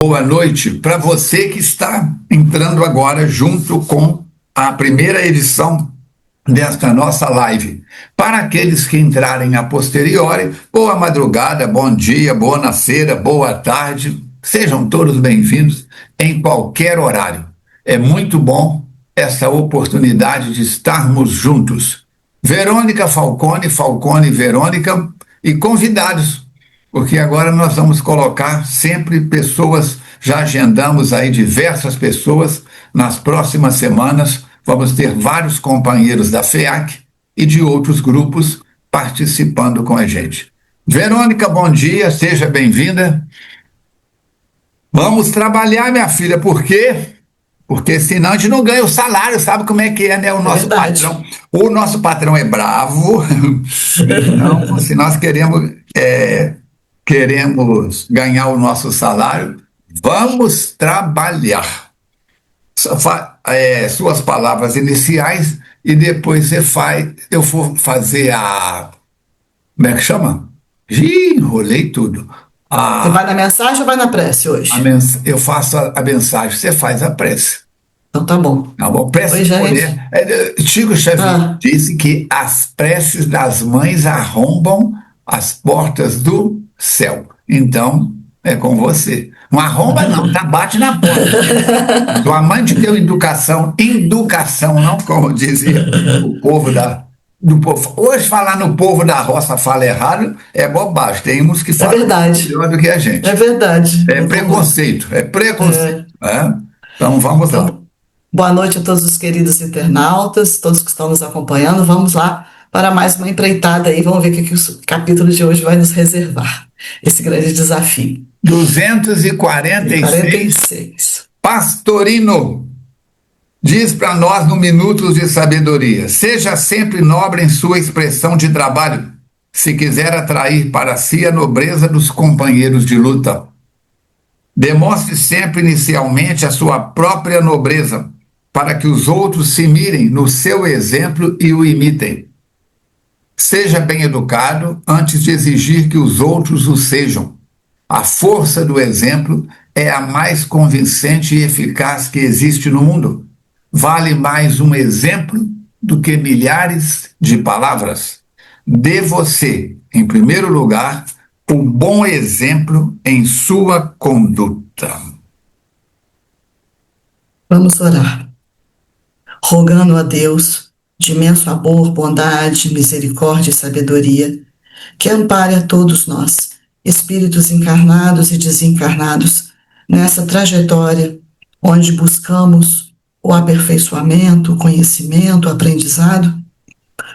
Boa noite para você que está entrando agora junto com a primeira edição desta nossa live. Para aqueles que entrarem a posteriori, boa madrugada, bom dia, boa nascera, boa tarde, sejam todos bem-vindos em qualquer horário. É muito bom essa oportunidade de estarmos juntos. Verônica Falcone, Falcone Verônica e convidados, porque agora nós vamos colocar sempre pessoas, já agendamos aí diversas pessoas, nas próximas semanas vamos ter vários companheiros da FEAC e de outros grupos participando com a gente. Verônica, bom dia, seja bem-vinda. Vamos trabalhar, minha filha, por quê? Porque senão a gente não ganha o salário, sabe como é que é, né? O nosso patrão. O nosso patrão é bravo, então, se nós queremos ganhar o nosso salário, vamos trabalhar. Suas palavras iniciais e depois eu vou fazer como é que chama? Enrolei tudo. Você vai na mensagem ou vai na prece hoje? Eu faço a mensagem, você faz a prece. Então tá bom. Tá bom? Prece. Oi, gente. Chico Xavier disse que as preces das mães arrombam as portas do céu. Então, é com você. Não arromba não, bate na porta. Tua mãe te deu educação, não como dizia o povo do povo. Hoje falar no povo da roça fala errado é bobagem. Tem uns que falam melhor do que a gente. É verdade. É preconceito. Então vamos lá. Boa noite a todos os queridos internautas, todos que estão nos acompanhando. Vamos lá para mais uma empreitada aí. Vamos ver o que o capítulo de hoje vai nos reservar. Esse grande desafio. 246. Pastorino diz para nós no Minutos de Sabedoria: seja sempre nobre em sua expressão de trabalho, se quiser atrair para si a nobreza dos companheiros de luta. Demonstre sempre inicialmente a sua própria nobreza, para que os outros se mirem no seu exemplo e o imitem. Seja bem educado antes de exigir que os outros o sejam. A força do exemplo é a mais convincente e eficaz que existe no mundo. Vale mais um exemplo do que milhares de palavras. Dê você, em primeiro lugar, o bom exemplo em sua conduta. Vamos orar. Rogando a Deus, de imenso amor, bondade, misericórdia e sabedoria, que ampare a todos nós, espíritos encarnados e desencarnados, nessa trajetória onde buscamos o aperfeiçoamento, o conhecimento, o aprendizado,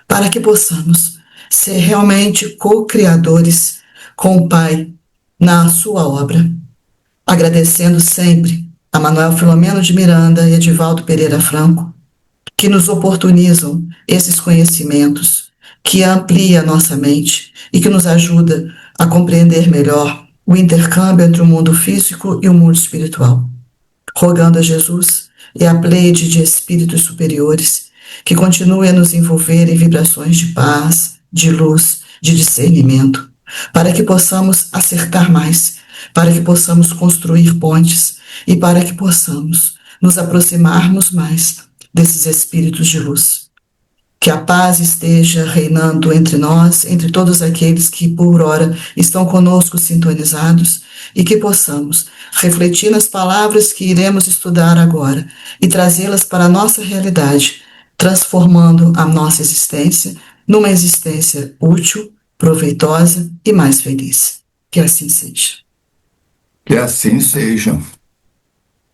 para que possamos ser realmente co-criadores com o Pai na sua obra. Agradecendo sempre a Manuel Filomeno de Miranda e Edivaldo Pereira Franco, que nos oportunizam esses conhecimentos, que amplia a nossa mente e que nos ajuda a compreender melhor o intercâmbio entre o mundo físico e o mundo espiritual. Rogando a Jesus e a pleide de espíritos superiores que continue a nos envolver em vibrações de paz, de luz, de discernimento, para que possamos acertar mais, para que possamos construir pontes e para que possamos nos aproximarmos mais desses espíritos de luz. Que a paz esteja reinando entre nós, entre todos aqueles que por ora estão conosco sintonizados, e que possamos refletir nas palavras que iremos estudar agora e trazê-las para a nossa realidade, transformando a nossa existência numa existência útil, proveitosa e mais feliz. Que assim seja. Que assim seja.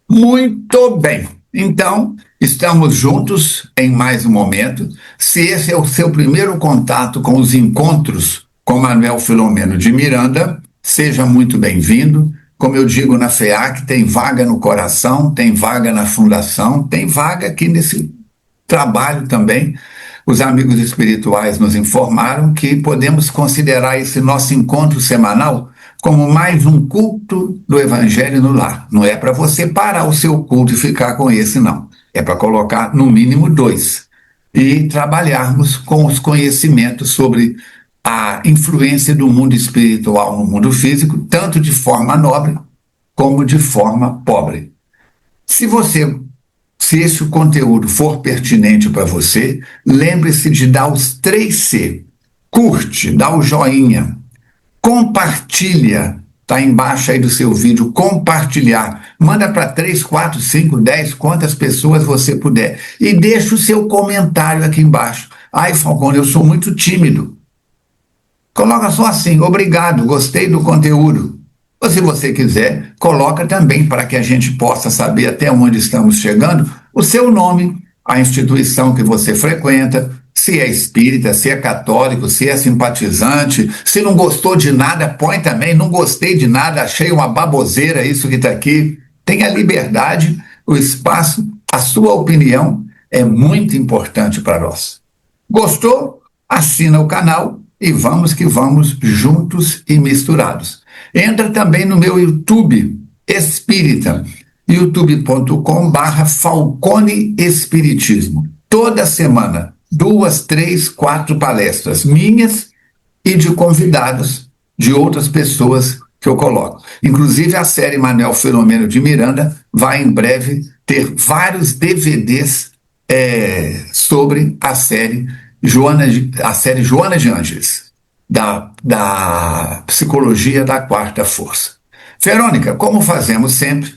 Muito bem. Então, estamos juntos em mais um momento. Se esse é o seu primeiro contato com os encontros com Manuel Filomeno de Miranda, seja muito bem-vindo. Como eu digo na FEAC, tem vaga no coração, tem vaga na fundação, tem vaga aqui nesse trabalho também. Os amigos espirituais nos informaram que podemos considerar esse nosso encontro semanal como mais um culto do Evangelho no lar. Não é para você parar o seu culto e ficar com esse, não. É para colocar no mínimo 2. E trabalharmos com os conhecimentos sobre a influência do mundo espiritual no mundo físico, tanto de forma nobre como de forma pobre. Se esse conteúdo for pertinente para você, lembre-se de dar os 3C. Curte, dá o joinha, compartilha, está embaixo aí do seu vídeo, compartilhar. Manda para 3, 4, 5, 10, quantas pessoas você puder. E deixa o seu comentário aqui embaixo. Ai, Falcone, eu sou muito tímido. Coloca só assim, obrigado, gostei do conteúdo. Ou se você quiser, coloca também para que a gente possa saber até onde estamos chegando, o seu nome, a instituição que você frequenta, se é espírita, se é católico, se é simpatizante, se não gostou de nada, põe também, não gostei de nada, achei uma baboseira isso que está aqui. Tenha liberdade, o espaço, a sua opinião é muito importante para nós. Gostou? Assina o canal e vamos que vamos juntos e misturados. Entra também no meu YouTube Espírita, youtube.com/Falcone Espiritismo. Toda semana, 2, 3, 4 palestras minhas e de convidados de outras pessoas que eu coloco. Inclusive a série Manuel Filomeno de Miranda vai em breve ter vários DVDs sobre a série Joana de Ângeles, da psicologia da quarta força. Verônica, como fazemos sempre,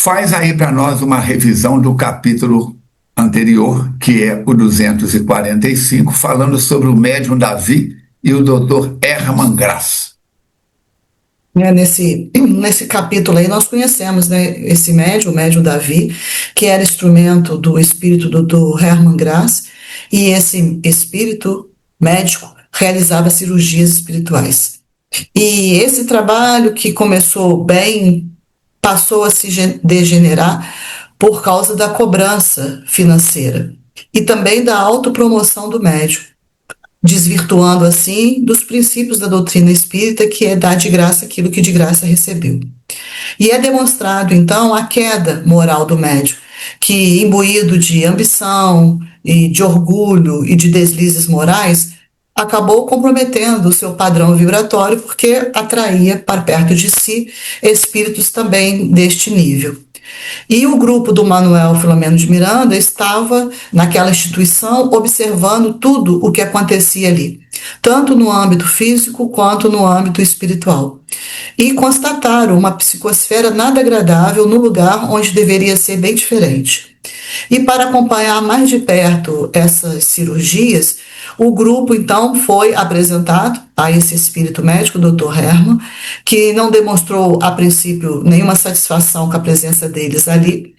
faz aí para nós uma revisão do capítulo anterior, que é o 245, falando sobre o médium Davi e o Dr. Hermann Grass. Nesse capítulo aí nós conhecemos, né, esse médium, o médium Davi, que era instrumento do espírito do Dr. Hermann Grass, e esse espírito médico realizava cirurgias espirituais. E esse trabalho, que começou bem, passou a se degenerar por causa da cobrança financeira e também da autopromoção do médium, desvirtuando assim dos princípios da doutrina espírita, que é dar de graça aquilo que de graça recebeu. E é demonstrado então a queda moral do médium, que, imbuído de ambição e de orgulho e de deslizes morais, acabou comprometendo o seu padrão vibratório, porque atraía para perto de si espíritos também deste nível. E o grupo do Manuel Filomeno de Miranda estava naquela instituição observando tudo o que acontecia ali, tanto no âmbito físico quanto no âmbito espiritual. E constataram uma psicosfera nada agradável no lugar onde deveria ser bem diferente. E para acompanhar mais de perto essas cirurgias, o grupo então foi apresentado a esse espírito médico, o Dr. Hermann, que não demonstrou a princípio nenhuma satisfação com a presença deles ali,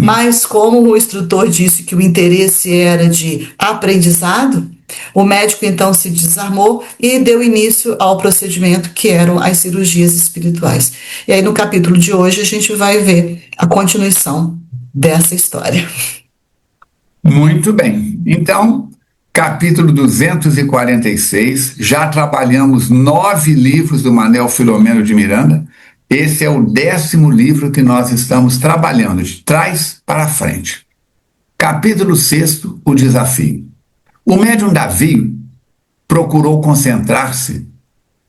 mas como o instrutor disse que o interesse era de aprendizado, o médico então se desarmou e deu início ao procedimento que eram as cirurgias espirituais. E aí no capítulo de hoje a gente vai ver a continuação dessa história. Muito bem. Então, capítulo 246, já trabalhamos 9 livros do Manuel Filomeno de Miranda. Esse é o 10º livro que nós estamos trabalhando, de trás para frente. Capítulo 6, o desafio. O médium Davi procurou concentrar-se,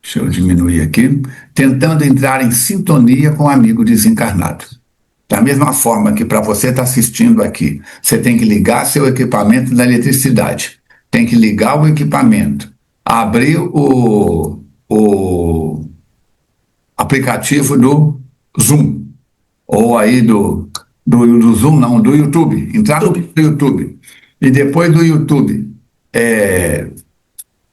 deixa eu diminuir aqui, tentando entrar em sintonia com o amigo desencarnado. Da mesma forma que para você estar assistindo aqui, você tem que ligar seu equipamento da eletricidade, tem que ligar o equipamento, abrir o aplicativo do Zoom, ou aí do Zoom, não, do YouTube, entrar no YouTube, e depois do YouTube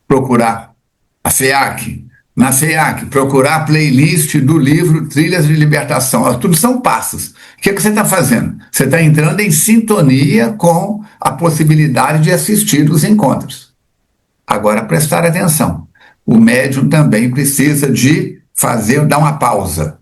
procurar a FEAC, na FEAC, procurar a playlist do livro Trilhas de Libertação. Tudo são passos. O que você está fazendo? Você está entrando em sintonia com a possibilidade de assistir os encontros. Agora, prestar atenção. O médium também precisa de dar uma pausa.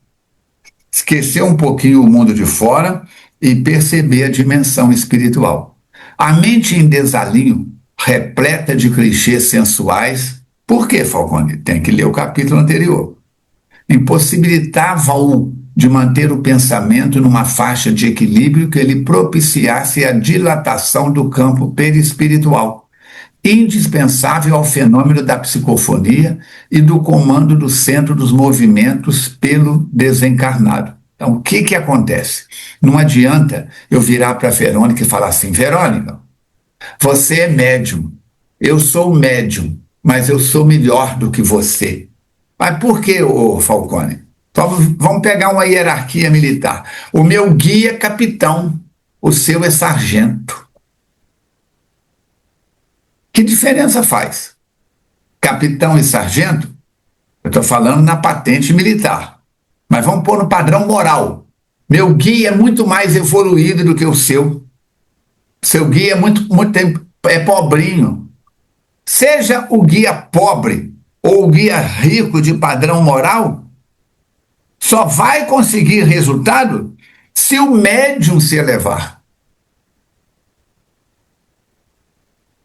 Esquecer um pouquinho o mundo de fora e perceber a dimensão espiritual. A mente em desalinho, repleta de clichês sensuais. Por quê, Falcone? Tem que ler o capítulo anterior. Impossibilitava-o de manter o pensamento numa faixa de equilíbrio que lhe propiciasse a dilatação do campo perispiritual, indispensável ao fenômeno da psicofonia e do comando do centro dos movimentos pelo desencarnado. Então, o que acontece? Não adianta eu virar para a Verônica e falar assim: Verônica, você é médium, eu sou médium, mas eu sou melhor do que você. Mas por que, ô Falcone? Vamos pegar uma hierarquia militar. O meu guia é capitão, o seu é sargento. Que diferença faz? Capitão e sargento? Eu estou falando na patente militar. Mas vamos pôr no padrão moral. Meu guia é muito mais evoluído do que o seu. Seu guia é pobrinho. Seja o guia pobre ou o guia rico de padrão moral, só vai conseguir resultado se o médium se elevar.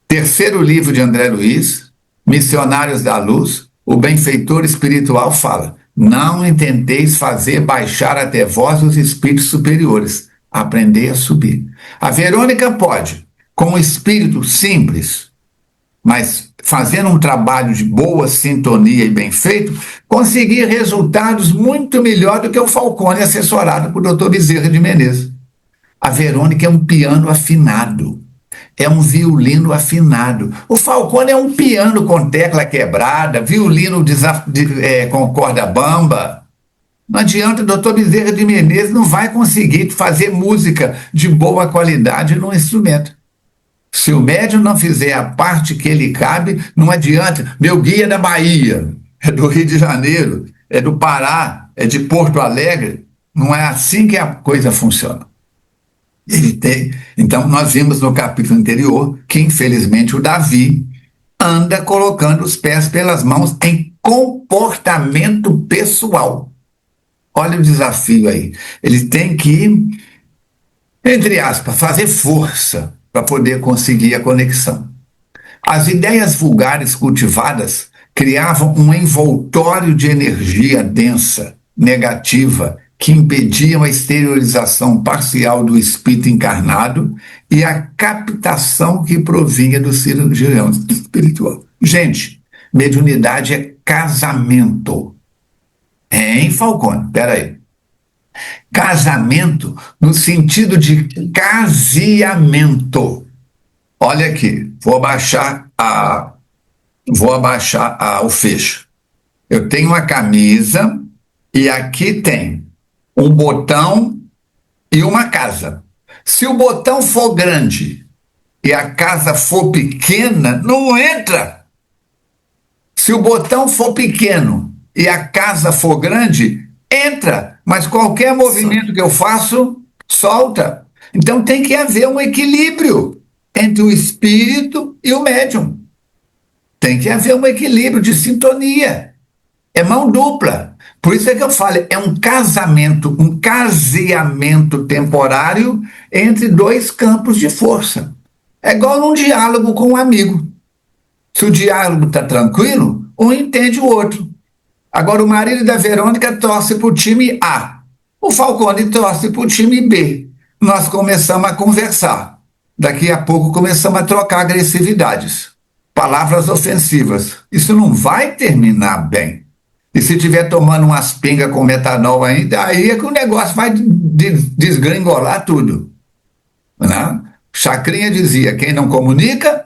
Terceiro livro de André Luiz, Missionários da Luz, o benfeitor espiritual fala: não intenteis fazer baixar até vós os espíritos superiores, aprendei a subir. A Verônica pode, com um espírito simples, mas fazendo um trabalho de boa sintonia e bem feito, conseguir resultados muito melhor do que o Falcone assessorado por Dr. Bezerra de Menezes. A Verônica é um piano afinado, é um violino afinado. O Falcone é um piano com tecla quebrada, violino com corda bamba. Não adianta, o Dr. Bezerra de Menezes não vai conseguir fazer música de boa qualidade num instrumento. Se o médium não fizer a parte que ele cabe, não adianta. Meu guia é da Bahia, é do Rio de Janeiro, é do Pará, é de Porto Alegre. Não é assim que a coisa funciona. Então, nós vimos no capítulo anterior que, infelizmente, o Davi anda colocando os pés pelas mãos em comportamento pessoal. Olha o desafio aí. Ele tem que, entre aspas, fazer força para poder conseguir a conexão. As ideias vulgares cultivadas criavam um envoltório de energia densa, negativa, que impediam a exteriorização parcial do espírito encarnado e a captação que provinha do cirurgião espiritual. Gente, mediunidade é casamento. Hein, Falcone? Peraí. Casamento no sentido de caseamento. Olha aqui, vou abaixar o fecho. Eu tenho uma camisa e aqui tem um botão e uma casa. Se o botão for grande e a casa for pequena, não entra. Se o botão for pequeno e a casa for grande, entra. Mas qualquer movimento que eu faço, solta. Então tem que haver um equilíbrio entre o espírito e o médium. Tem que haver um equilíbrio de sintonia. É mão dupla. Por isso é que eu falo, é um casamento, um caseamento temporário entre dois campos de força. É igual num diálogo com um amigo. Se o diálogo está tranquilo, um entende o outro. Agora, o marido da Verônica torce para o time A. O Falcone torce para o time B. Nós começamos a conversar. Daqui a pouco começamos a trocar agressividades. Palavras ofensivas. Isso não vai terminar bem. E se estiver tomando umas pingas com metanol ainda, aí é que o negócio vai desgringolar tudo. Né? Chacrinha dizia, quem não comunica,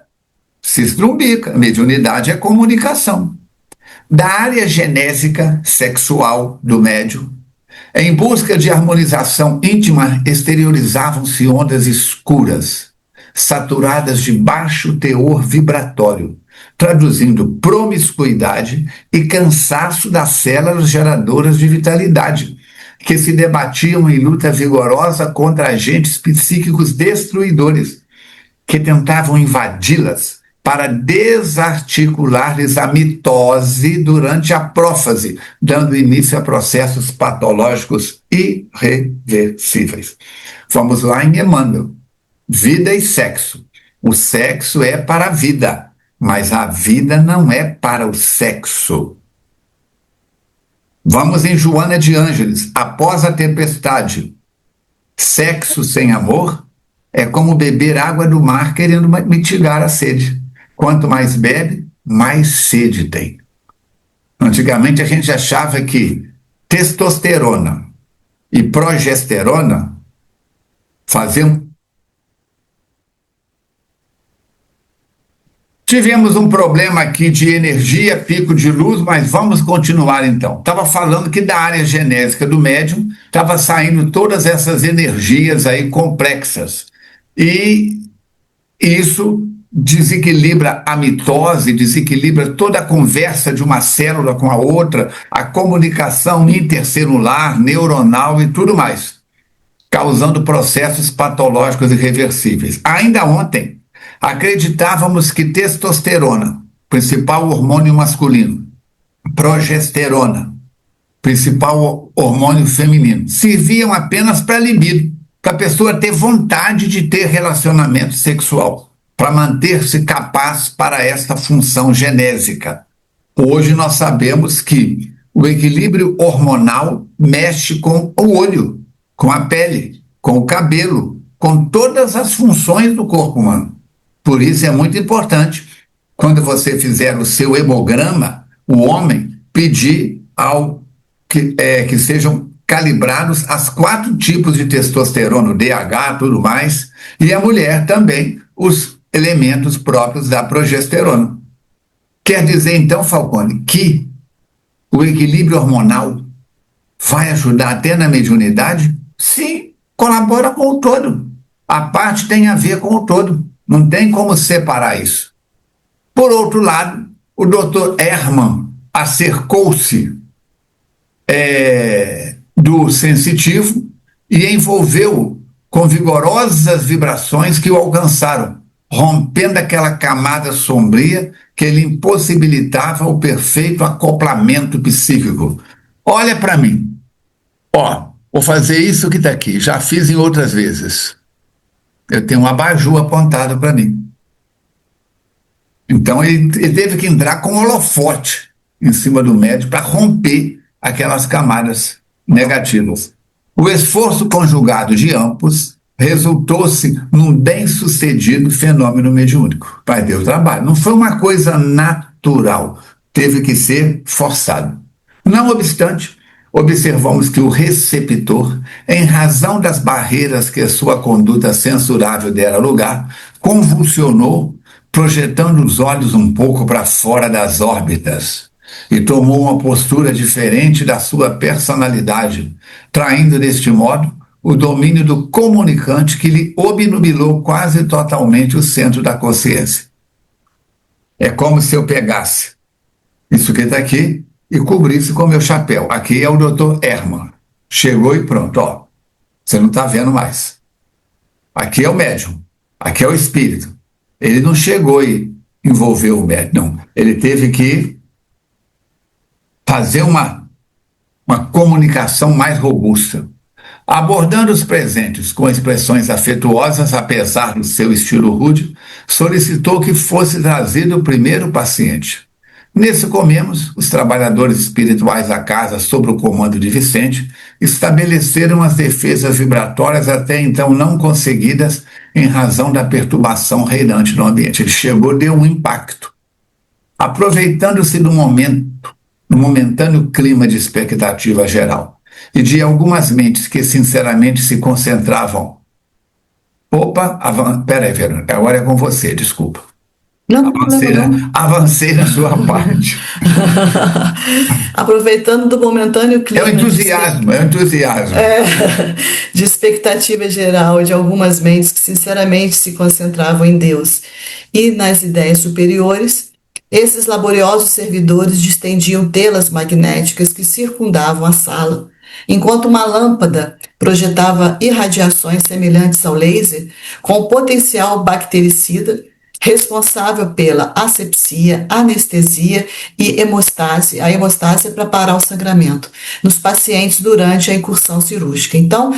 se estrumbica. Mediunidade é comunicação. Da área genésica sexual do médium, em busca de harmonização íntima, exteriorizavam-se ondas escuras, saturadas de baixo teor vibratório, traduzindo promiscuidade e cansaço das células geradoras de vitalidade, que se debatiam em luta vigorosa contra agentes psíquicos destruidores, que tentavam invadi-las para desarticular-lhes a mitose durante a prófase, dando início a processos patológicos irreversíveis. Vamos lá em Emmanuel. Vida e sexo. O sexo é para a vida, mas a vida não é para o sexo. Vamos em Joana de Ângeles, após a tempestade. Sexo sem amor é como beber água do mar querendo mitigar a sede. quanto mais bebe, mais sede tem. Antigamente a gente achava que testosterona e progesterona faziam. Tivemos um problema aqui de energia, pico de luz, mas vamos continuar então. Estava falando que da área genésica do médium estava saindo todas essas energias aí complexas. E isso desequilibra a mitose, desequilibra toda a conversa de uma célula com a outra, a comunicação intercelular, neuronal e tudo mais, causando processos patológicos irreversíveis. Ainda ontem, acreditávamos que testosterona, principal hormônio masculino, progesterona, principal hormônio feminino, serviam apenas para libido, para a pessoa ter vontade de ter relacionamento sexual, para manter-se capaz para esta função genésica. Hoje nós sabemos que o equilíbrio hormonal mexe com o olho, com a pele, com o cabelo, com todas as funções do corpo humano. Por isso é muito importante, quando você fizer o seu hemograma, o homem pedir que sejam calibrados as 4 tipos de testosterona, o DH, tudo mais, e a mulher também, os elementos próprios da progesterona. Quer dizer, então, Falcone, que o equilíbrio hormonal vai ajudar até na mediunidade? Sim, colabora com o todo. A parte tem a ver com o todo. Não tem como separar isso. Por outro lado, o Dr. Hermann acercou-se do sensitivo e envolveu com vigorosas vibrações que o alcançaram, rompendo aquela camada sombria que ele impossibilitava o perfeito acoplamento psíquico. Olha para mim. Vou fazer isso que está aqui. Já fiz em outras vezes. Eu tenho um abajur apontado para mim. Então ele teve que entrar com um holofote em cima do médium para romper aquelas camadas negativas. O esforço conjugado de ambos resultou-se num bem-sucedido fenômeno mediúnico. Vai ter o trabalho. Não foi uma coisa natural. Teve que ser forçado. Não obstante, observamos que o receptor, em razão das barreiras que a sua conduta censurável dera lugar, convulsionou, projetando os olhos um pouco para fora das órbitas, e tomou uma postura diferente da sua personalidade, traindo deste modo o domínio do comunicante que lhe obnubilou quase totalmente o centro da consciência. É como se eu pegasse isso que está aqui e cobrisse com meu chapéu. Aqui é o Dr. Hermann. Chegou e pronto, você não está vendo mais. Aqui é o médium, aqui é o espírito. Ele não chegou e envolveu o médium, não. Ele teve que fazer uma comunicação mais robusta, abordando os presentes com expressões afetuosas, apesar do seu estilo rude, solicitou que fosse trazido o primeiro paciente. Nesse comemos, os trabalhadores espirituais da casa, sob o comando de Vicente, estabeleceram as defesas vibratórias até então não conseguidas em razão da perturbação reinante no ambiente. Ele chegou, deu um impacto. Aproveitando-se do momentâneo clima de expectativa geral e de algumas mentes que sinceramente se concentravam. Peraí, Verônica, agora é com você, desculpa. Não, avancei na sua parte. Aproveitando do momentâneo clima. É o entusiasmo. De expectativa geral de algumas mentes que sinceramente se concentravam em Deus e nas ideias superiores, esses laboriosos servidores distendiam telas magnéticas que circundavam a sala, enquanto uma lâmpada projetava irradiações semelhantes ao laser com potencial bactericida, responsável pela asepsia, anestesia e hemostase. A hemostase é para parar o sangramento nos pacientes durante a incursão cirúrgica. Então,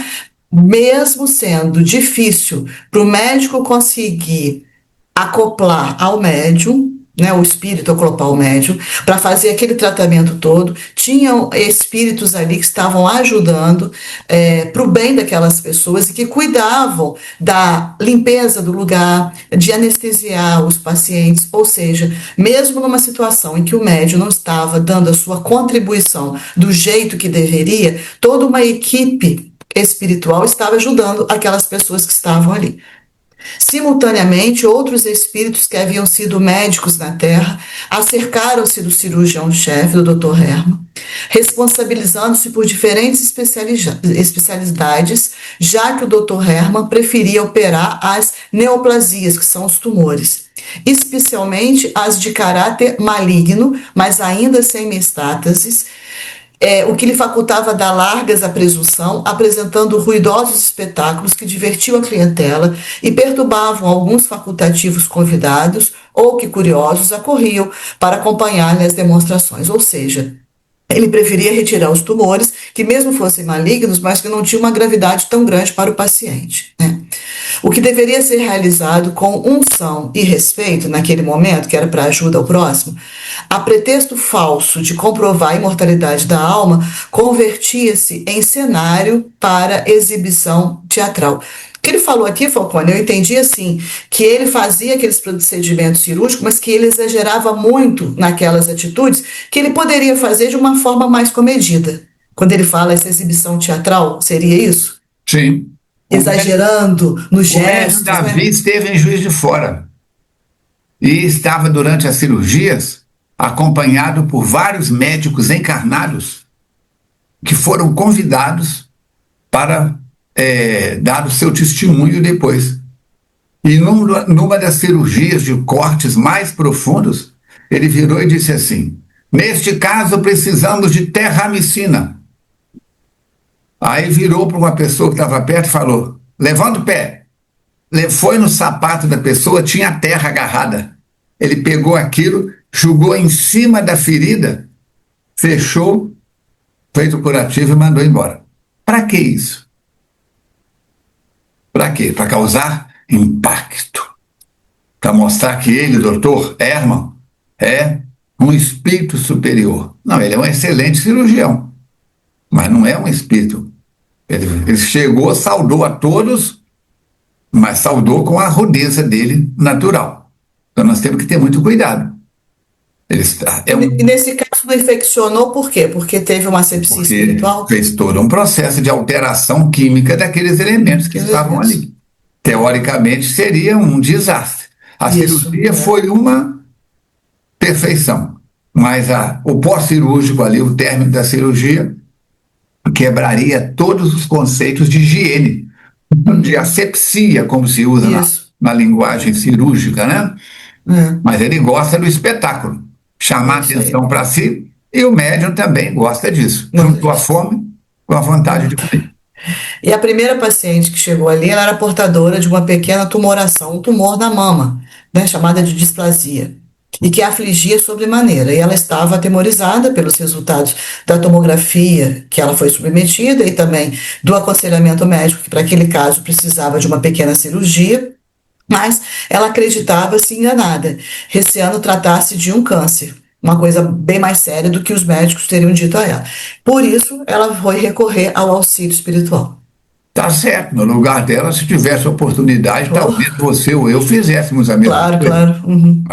mesmo sendo difícil para o médico conseguir acoplar ao médium, né, o espírito a colocar o médium, para fazer aquele tratamento todo. Tinham espíritos ali que estavam ajudando para o bem daquelas pessoas e que cuidavam da limpeza do lugar, de anestesiar os pacientes. Ou seja, mesmo numa situação em que o médium não estava dando a sua contribuição do jeito que deveria, toda uma equipe espiritual estava ajudando aquelas pessoas que estavam ali. Simultaneamente, outros espíritos que haviam sido médicos na Terra acercaram-se do cirurgião-chefe, do Dr. Hermann, responsabilizando-se por diferentes especialidades, já que o Dr. Hermann preferia operar as neoplasias, que são os tumores, especialmente as de caráter maligno, mas ainda sem metástases, o que lhe facultava dar largas à presunção, apresentando ruidosos espetáculos que divertiam a clientela e perturbavam alguns facultativos convidados ou que, curiosos, acorriam para acompanhar-lhe as demonstrações. Ou seja, ele preferia retirar os tumores, que mesmo fossem malignos, mas que não tinham uma gravidade tão grande para o paciente, né? O que deveria ser realizado com unção e respeito naquele momento, que era para ajuda ao próximo, a pretexto falso de comprovar a imortalidade da alma, convertia-se em cenário para exibição teatral. O que ele falou aqui, Falcone, eu entendi assim, que ele fazia aqueles procedimentos cirúrgicos, mas que ele exagerava muito naquelas atitudes, que ele poderia fazer de uma forma mais comedida. Quando ele fala essa exibição teatral, seria isso? Sim. Exagerando nos gestos. O Davi, né, esteve em Juiz de Fora e estava durante as cirurgias acompanhado por vários médicos encarnados que foram convidados para dar o seu testemunho depois. E numa das cirurgias de cortes mais profundos, ele virou e disse assim: neste caso precisamos de terramicina. Aí virou para uma pessoa que estava perto e falou: levanta o pé. Foi no sapato da pessoa, tinha a terra agarrada. Ele pegou aquilo, jogou em cima da ferida, fechou, fez o curativo e mandou embora. Para que isso? Para quê? Para causar impacto. Para mostrar que ele, doutor Hermann, é um espírito superior. Não, ele é um excelente cirurgião, mas não é um espírito. Ele chegou, saudou a todos, mas saudou com a rudeza dele natural. Então nós temos que ter muito cuidado. E nesse caso não infeccionou por quê? Porque teve uma sepsia espiritual? Fez todo um processo de alteração química daqueles elementos que estavam ali. Teoricamente seria um desastre. A cirurgia foi uma perfeição, mas o pós-cirúrgico ali, o término da cirurgia, quebraria todos os conceitos de higiene, de asepsia, como se usa na linguagem cirúrgica, né? Mas ele gosta do espetáculo, chamar atenção para si, e o médium também gosta disso, juntou a fome com a vontade de comer. E a primeira paciente que chegou ali, ela era portadora de uma pequena tumoração, um tumor na mama, né, chamada de displasia, e que a afligia sobremaneira. E ela estava atemorizada pelos resultados da tomografia que ela foi submetida e também do aconselhamento médico, que para aquele caso precisava de uma pequena cirurgia, mas ela acreditava-se enganada, receando tratar-se de um câncer, uma coisa bem mais séria do que os médicos teriam dito a ela. Por isso, ela foi recorrer ao auxílio espiritual. Tá certo, no lugar dela, se tivesse oportunidade, talvez você ou eu fizéssemos a mesma coisa. Claro. Uhum.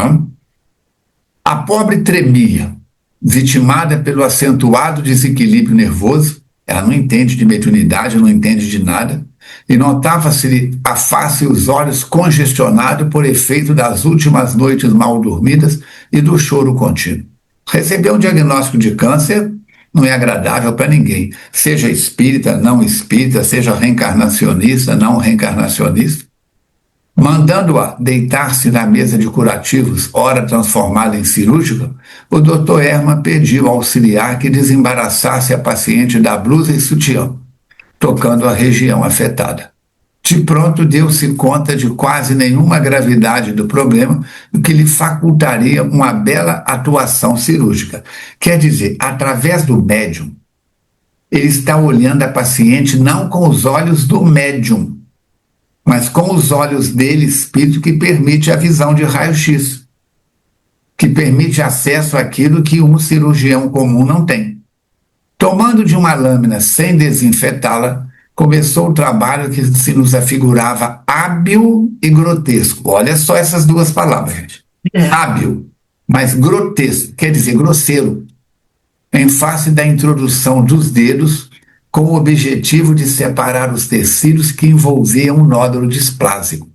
A pobre tremia, vitimada pelo acentuado desequilíbrio nervoso. Ela não entende de mediunidade, não entende de nada, e notava-se a face e os olhos congestionados por efeito das últimas noites mal dormidas e do choro contínuo. Receber um diagnóstico de câncer não é agradável para ninguém, seja espírita, não espírita, seja reencarnacionista, não reencarnacionista. Mandando-a deitar-se na mesa de curativos, ora transformada em cirúrgica, o Dr. Hermann pediu ao auxiliar que desembaraçasse a paciente da blusa e sutiã, tocando a região afetada. De pronto deu-se conta de quase nenhuma gravidade do problema, o que lhe facultaria uma bela atuação cirúrgica. Quer dizer, através do médium, ele está olhando a paciente não com os olhos do médium, mas com os olhos dele, espírito, que permite a visão de raio-x. que permite acesso àquilo que um cirurgião comum não tem. Tomando de uma lâmina sem desinfetá-la, começou o trabalho que se nos afigurava hábil e grotesco. Olha só essas duas palavras, gente. Hábil, mas grotesco, quer dizer grosseiro, em face da introdução dos dedos, com o objetivo de separar os tecidos que envolviam o nódulo displásico.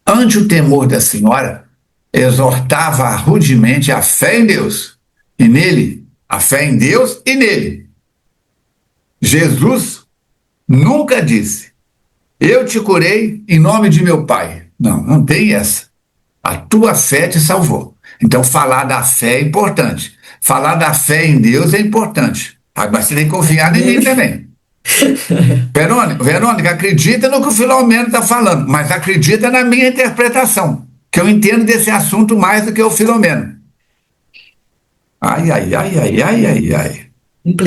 Ante o temor da senhora, exortava rudemente a fé em Deus e nele, a fé em Deus e nele. Jesus nunca disse: eu te curei em nome de meu Pai. Não, não tem essa. A tua fé te salvou. Então, falar da fé é importante. Falar da fé em Deus é importante. Mas você tem que confiar em mim também. Verônica, acredita no que o Filomeno está falando, mas acredita na minha interpretação, que eu entendo desse assunto mais do que o Filomeno. Ai, ai, ai, ai, ai, ai, ai.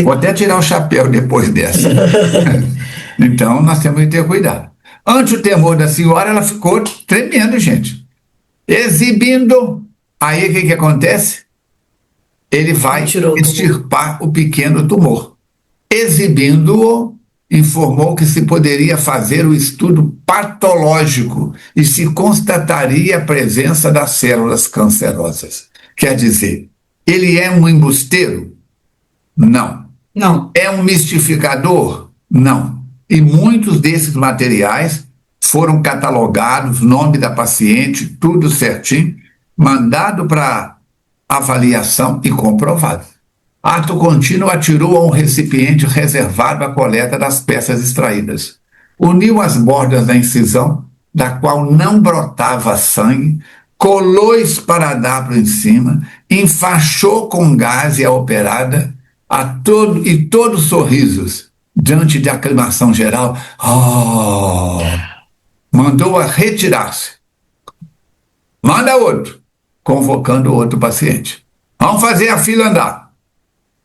Vou até tirar o chapéu depois dessa. Então, nós temos que ter cuidado. Ante o temor da senhora, ela ficou tremendo, gente. Exibindo. Aí, o que acontece? Ele vai extirpar o pequeno tumor. Exibindo-o, informou que se poderia fazer o estudo patológico e se constataria a presença das células cancerosas. Quer dizer, ele é um embusteiro? Não. Não. É um mistificador? Não. E muitos desses materiais foram catalogados, nome da paciente, tudo certinho, mandado para avaliação e comprovado. Ato contínuo atirou a um recipiente reservado à coleta das peças extraídas. Uniu as bordas da incisão, da qual não brotava sangue, colou esparadrapo em cima, enfaixou com gás a operada, e todos sorrisos, diante de aclamação geral, mandou-a retirar-se. Manda outro, convocando outro paciente. Vamos fazer a fila andar.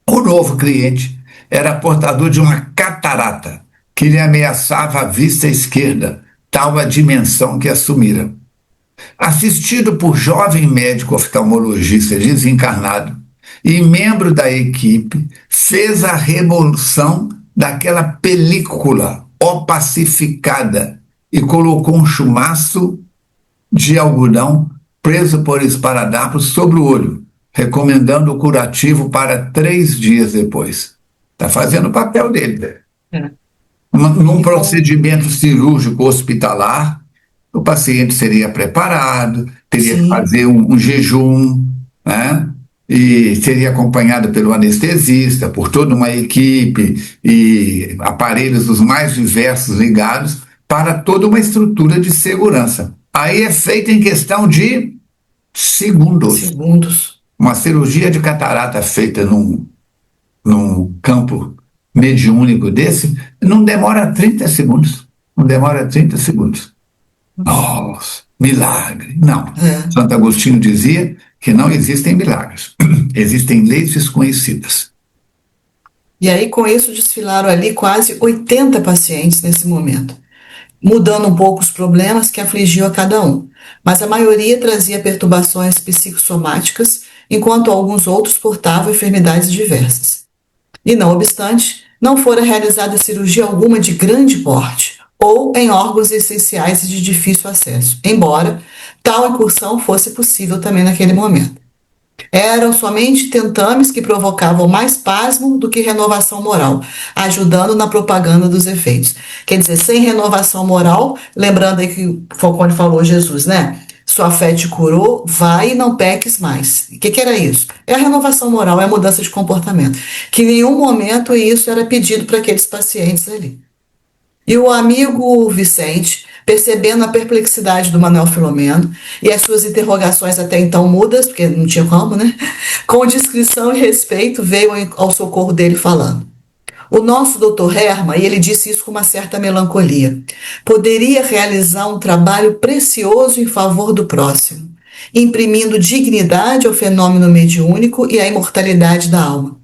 O novo cliente era portador de uma catarata que lhe ameaçava a vista esquerda, tal a dimensão que assumira. Assistido por jovem médico oftalmologista desencarnado e membro da equipe, fez a remoção daquela película opacificada e colocou um chumaço de algodão preso por esparadrapo sobre o olho, recomendando o curativo para 3 dias depois. Está fazendo o papel dele. Num procedimento cirúrgico hospitalar, o paciente seria preparado, teria que fazer um jejum, né? E seria acompanhado pelo anestesista, por toda uma equipe e aparelhos dos mais diversos ligados para toda uma estrutura de segurança. Aí é feita em questão de segundos. Uma cirurgia de catarata feita num campo mediúnico desse não demora 30 segundos. Não demora 30 segundos. Nossa, milagre. Não. Santo Agostinho dizia que não existem milagres. Existem leis desconhecidas. E aí, com isso, desfilaram ali quase 80 pacientes nesse momento, mudando um pouco os problemas que afligiam a cada um. Mas a maioria trazia perturbações psicossomáticas, enquanto alguns outros portavam enfermidades diversas. E, não obstante, não fora realizada cirurgia alguma de grande porte, ou em órgãos essenciais e de difícil acesso, embora tal incursão fosse possível também naquele momento. Eram somente tentames que provocavam mais pasmo do que renovação moral, ajudando na propaganda dos efeitos. Quer dizer, sem renovação moral, lembrando aí que Falcone falou Jesus, né? Sua fé te curou, vai e não peques mais. O que era isso? É a renovação moral, é a mudança de comportamento. Que em nenhum momento isso era pedido para aqueles pacientes ali. E o amigo Vicente, percebendo a perplexidade do Manuel Filomeno e as suas interrogações até então mudas, porque não tinha como, né? Com discrição e respeito, veio ao socorro dele falando. O nosso doutor Hermann, e ele disse isso com uma certa melancolia, poderia realizar um trabalho precioso em favor do próximo, imprimindo dignidade ao fenômeno mediúnico e à imortalidade da alma.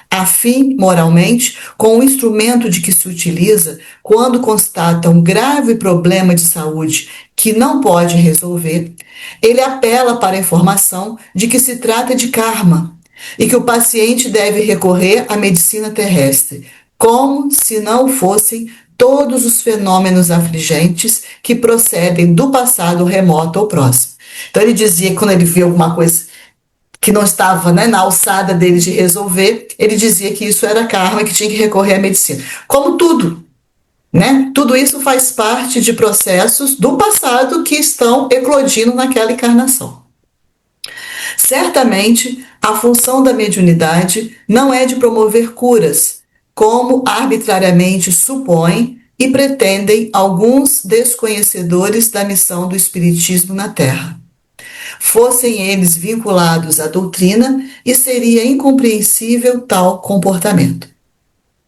afim, moralmente, com o instrumento de que se utiliza quando constata um grave problema de saúde que não pode resolver, ele apela para a informação de que se trata de karma e que o paciente deve recorrer à medicina terrestre, como se não fossem todos os fenômenos afligentes que procedem do passado remoto ou próximo. Então ele dizia que quando ele via alguma coisa que não estava, né, na alçada dele de resolver, ele dizia que isso era karma e que tinha que recorrer à medicina. Como tudo, né? Tudo isso faz parte de processos do passado que estão eclodindo naquela encarnação. Certamente, a função da mediunidade não é de promover curas, como arbitrariamente supõem e pretendem alguns desconhecedores da missão do Espiritismo na Terra. Fossem eles vinculados à doutrina e seria incompreensível tal comportamento.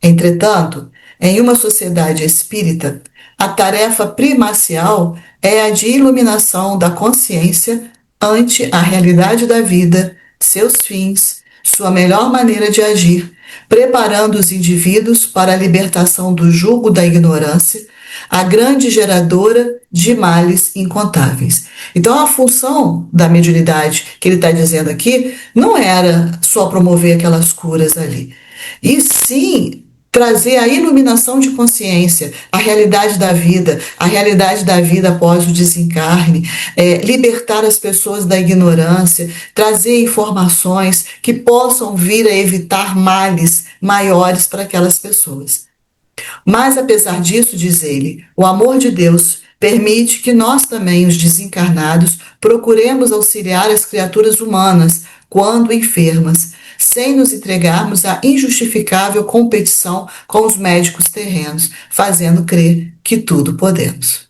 Entretanto, em uma sociedade espírita, a tarefa primacial é a de iluminação da consciência ante a realidade da vida, seus fins, sua melhor maneira de agir, preparando os indivíduos para a libertação do jugo da ignorância, a grande geradora de males incontáveis. Então, a função da mediunidade que ele está dizendo aqui não era só promover aquelas curas ali, e sim trazer a iluminação de consciência, a realidade da vida após o desencarne, libertar as pessoas da ignorância, trazer informações que possam vir a evitar males maiores para aquelas pessoas. Mas, apesar disso, diz ele, o amor de Deus permite que nós também, os desencarnados, procuremos auxiliar as criaturas humanas quando enfermas, sem nos entregarmos à injustificável competição com os médicos terrenos, fazendo crer que tudo podemos.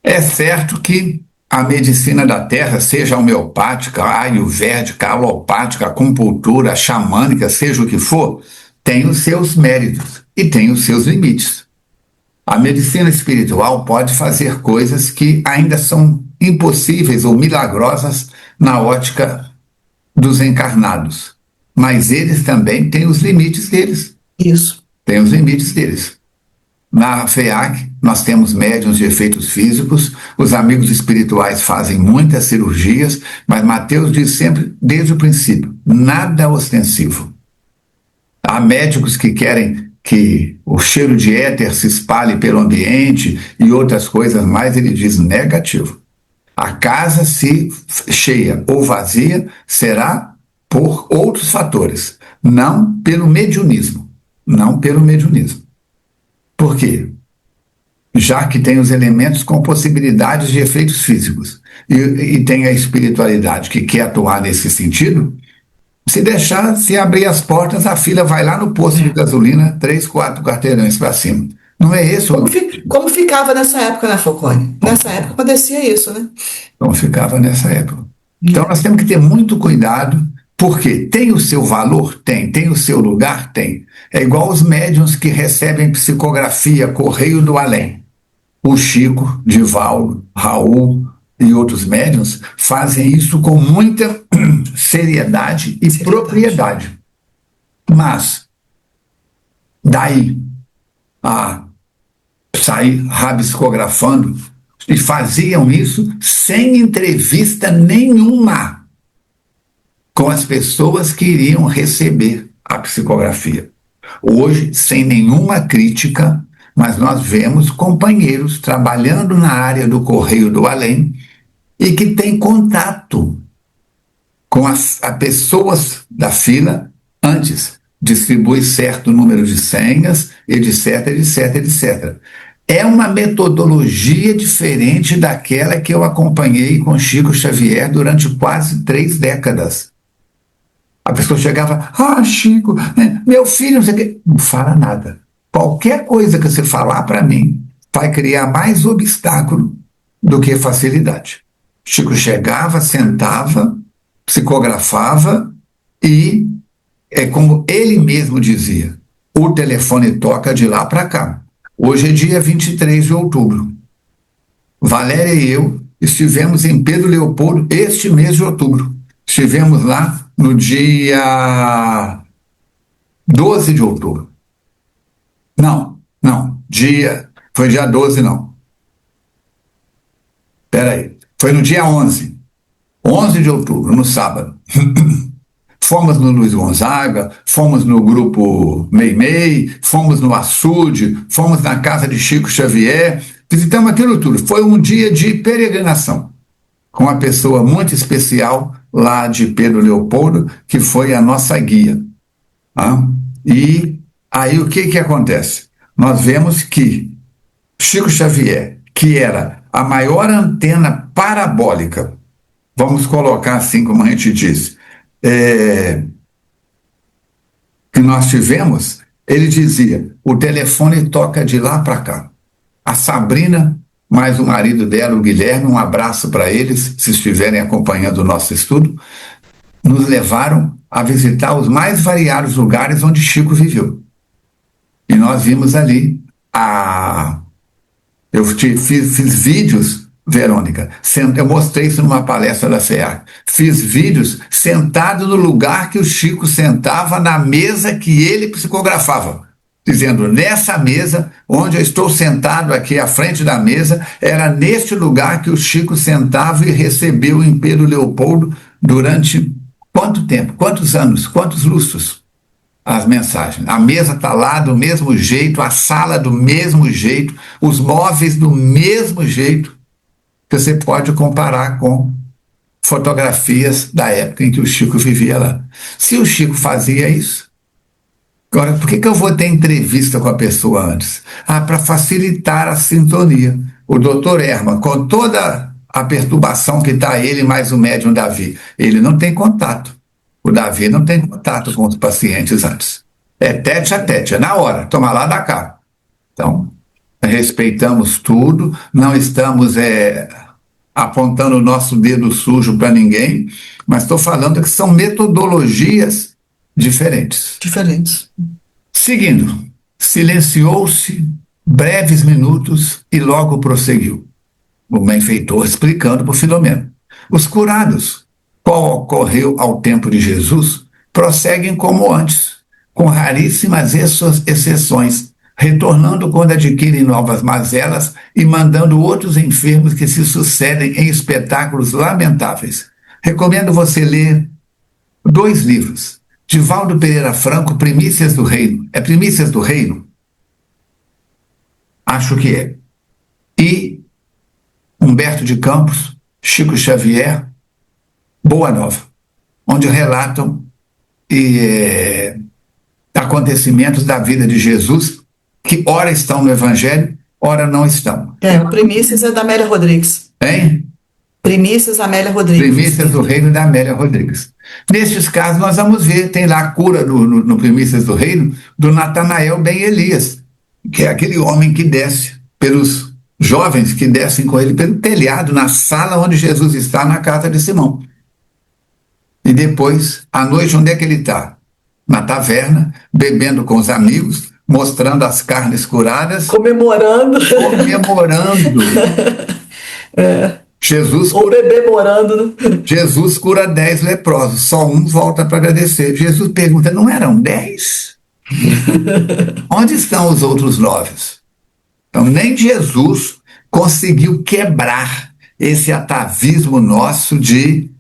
É certo que a medicina da terra, seja homeopática, ayurvédica, alopática, acupuntura, xamânica, seja o que for, tem os seus méritos e tem os seus limites. A medicina espiritual pode fazer coisas que ainda são impossíveis ou milagrosas na ótica dos encarnados, mas eles também têm os limites deles. Isso. Tem os limites deles. Na FEAC, nós temos médiuns de efeitos físicos, os amigos espirituais fazem muitas cirurgias, mas Mateus diz sempre, desde o princípio, nada ostensivo. Há médicos que querem que o cheiro de éter se espalhe pelo ambiente e outras coisas mais, ele diz negativo. A casa, se cheia ou vazia, será por outros fatores, não pelo mediunismo. Não pelo mediunismo. Por quê? Já que tem os elementos com possibilidades de efeitos físicos e tem a espiritualidade que quer atuar nesse sentido, se deixar, se abrir as portas, a fila vai lá no posto de gasolina, 3, 4 quarteirões para cima. Não é isso? Como ficava nessa época, né, Falcone? Nessa época acontecia isso, né? Como ficava nessa época. Então nós temos que ter muito cuidado, porque tem o seu valor? Tem o seu lugar? Tem. É igual os médiuns que recebem psicografia, correio do além. O Chico, Divaldo, Raul e outros médiuns fazem isso com muita seriedade e propriedade. Mas, daí a sair rabiscografando, e faziam isso sem entrevista nenhuma com as pessoas que iriam receber a psicografia. Hoje, sem nenhuma crítica, mas nós vemos companheiros trabalhando na área do correio do além e que têm contato com as pessoas da fila antes, distribui certo número de senhas, etc, etc, etc. É uma metodologia diferente daquela que eu acompanhei com Chico Xavier durante quase 3 décadas. A pessoa chegava, Chico, meu filho, não sei o quê. Não fala nada. Qualquer coisa que você falar para mim vai criar mais obstáculo do que facilidade. Chico chegava, sentava, psicografava e, é como ele mesmo dizia, o telefone toca de lá para cá. Hoje é dia 23 de outubro. Valéria e eu estivemos em Pedro Leopoldo este mês de outubro. Estivemos lá no dia 12 de outubro. Não, foi dia 12 não. Peraí, foi no dia 11 de outubro, no sábado. Fomos no Luiz Gonzaga, fomos no grupo Meimei, fomos no Açude, fomos na casa de Chico Xavier, visitamos aquilo tudo. Foi um dia de peregrinação com uma pessoa muito especial lá de Pedro Leopoldo, que foi a nossa guia. E aí o que acontece? Nós vemos que Chico Xavier, que era a maior antena parabólica, vamos colocar assim como a gente diz, que nós tivemos, ele dizia, o telefone toca de lá para cá. A Sabrina, mais o marido dela, o Guilherme, um abraço para eles, se estiverem acompanhando o nosso estudo, nos levaram a visitar os mais variados lugares onde Chico viveu. E nós vimos ali eu fiz vídeos, Verônica, eu mostrei isso numa palestra da FEAC, fiz vídeos sentado no lugar que o Chico sentava, na mesa que ele psicografava, dizendo, nessa mesa, onde eu estou sentado aqui à frente da mesa, era neste lugar que o Chico sentava e recebeu em Pedro Leopoldo durante quanto tempo, quantos anos, quantos lustros? As mensagens. A mesa está lá do mesmo jeito, a sala do mesmo jeito, os móveis do mesmo jeito, que você pode comparar com fotografias da época em que o Chico vivia lá. Se o Chico fazia isso, agora, por que eu vou ter entrevista com a pessoa antes? Para facilitar a sintonia. O doutor Herman, com toda a perturbação que está ele mais o médium Davi, ele não tem contato. O Davi não tem contato com os pacientes antes. É tete a tete, é na hora, toma lá da cá. Então, respeitamos tudo, não estamos apontando o nosso dedo sujo para ninguém, mas estou falando que são metodologias diferentes. Seguindo, silenciou-se breves minutos e logo prosseguiu. O benfeitor explicando para o Filomeno. Os curados, qual ocorreu ao tempo de Jesus, prosseguem como antes, com raríssimas exceções, retornando quando adquirem novas mazelas e mandando outros enfermos que se sucedem em espetáculos lamentáveis. Recomendo você ler 2 livros. Divaldo Pereira Franco, Primícias do Reino. É Primícias do Reino? Acho que é. E Humberto de Campos, Chico Xavier, Boa Nova, onde relatam acontecimentos da vida de Jesus, que ora estão no Evangelho, ora não estão. O Primícias é da Amélia Rodrigues. Hein? Primícias Amélia Rodrigues. Primícias do Reino da Amélia Rodrigues. Nestes casos, nós vamos ver, tem lá a cura no Primícias do Reino, do Natanael Ben Elias, que é aquele homem que desce pelos jovens que descem com ele pelo telhado, na sala onde Jesus está, na casa de Simão. E depois, à noite, onde é que ele está? Na taverna, bebendo com os amigos, mostrando as carnes curadas. Comemorando. Jesus ou bebemorando, né? Jesus cura 10 leprosos, só um volta para agradecer. Jesus pergunta, não eram 10? Onde estão os outros 9? Então, nem Jesus conseguiu quebrar esse atavismo nosso de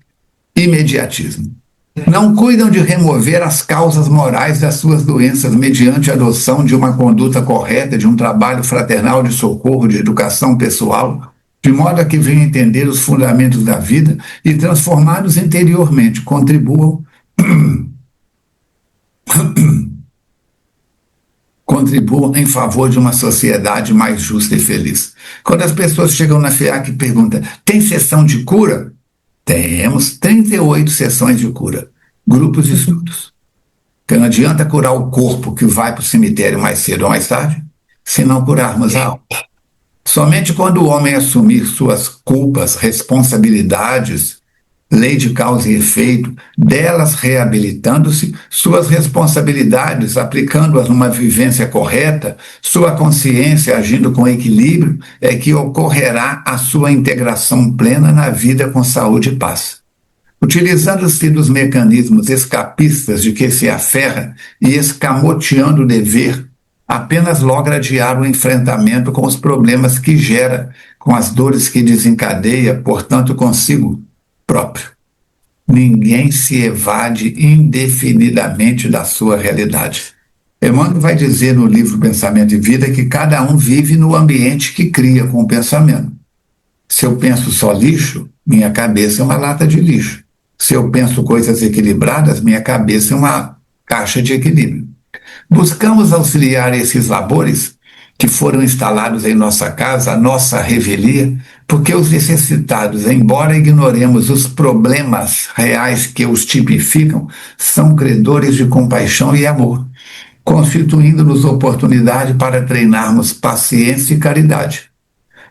imediatismo. Não cuidam de remover as causas morais das suas doenças mediante a adoção de uma conduta correta, de um trabalho fraternal de socorro, de educação pessoal, de modo a que venham entender os fundamentos da vida e transformados interiormente, contribuam em favor de uma sociedade mais justa e feliz. Quando as pessoas chegam na FEAC e perguntam, tem sessão de cura? Temos 38 sessões de cura, grupos de estudos. Porque não adianta curar o corpo que vai para o cemitério mais cedo ou mais tarde, se não curarmos a alma. Somente quando o homem assumir suas culpas, responsabilidades, lei de causa e efeito, delas reabilitando-se, suas responsabilidades, aplicando-as numa vivência correta, sua consciência agindo com equilíbrio, é que ocorrerá a sua integração plena na vida com saúde e paz. utilizando-se dos mecanismos escapistas de que se aferra e escamoteando o dever, apenas logra adiar o enfrentamento com os problemas que gera, com as dores que desencadeia, portanto, consigo próprio. Ninguém se evade indefinidamente da sua realidade. Emmanuel vai dizer no livro Pensamento e Vida que cada um vive no ambiente que cria com o pensamento. Se eu penso só lixo, minha cabeça é uma lata de lixo. Se eu penso coisas equilibradas, minha cabeça é uma caixa de equilíbrio. Buscamos auxiliar esses labores que foram instalados em nossa casa, a nossa revelia, porque os necessitados, embora ignoremos os problemas reais que os tipificam, são credores de compaixão e amor, constituindo-nos oportunidade para treinarmos paciência e caridade.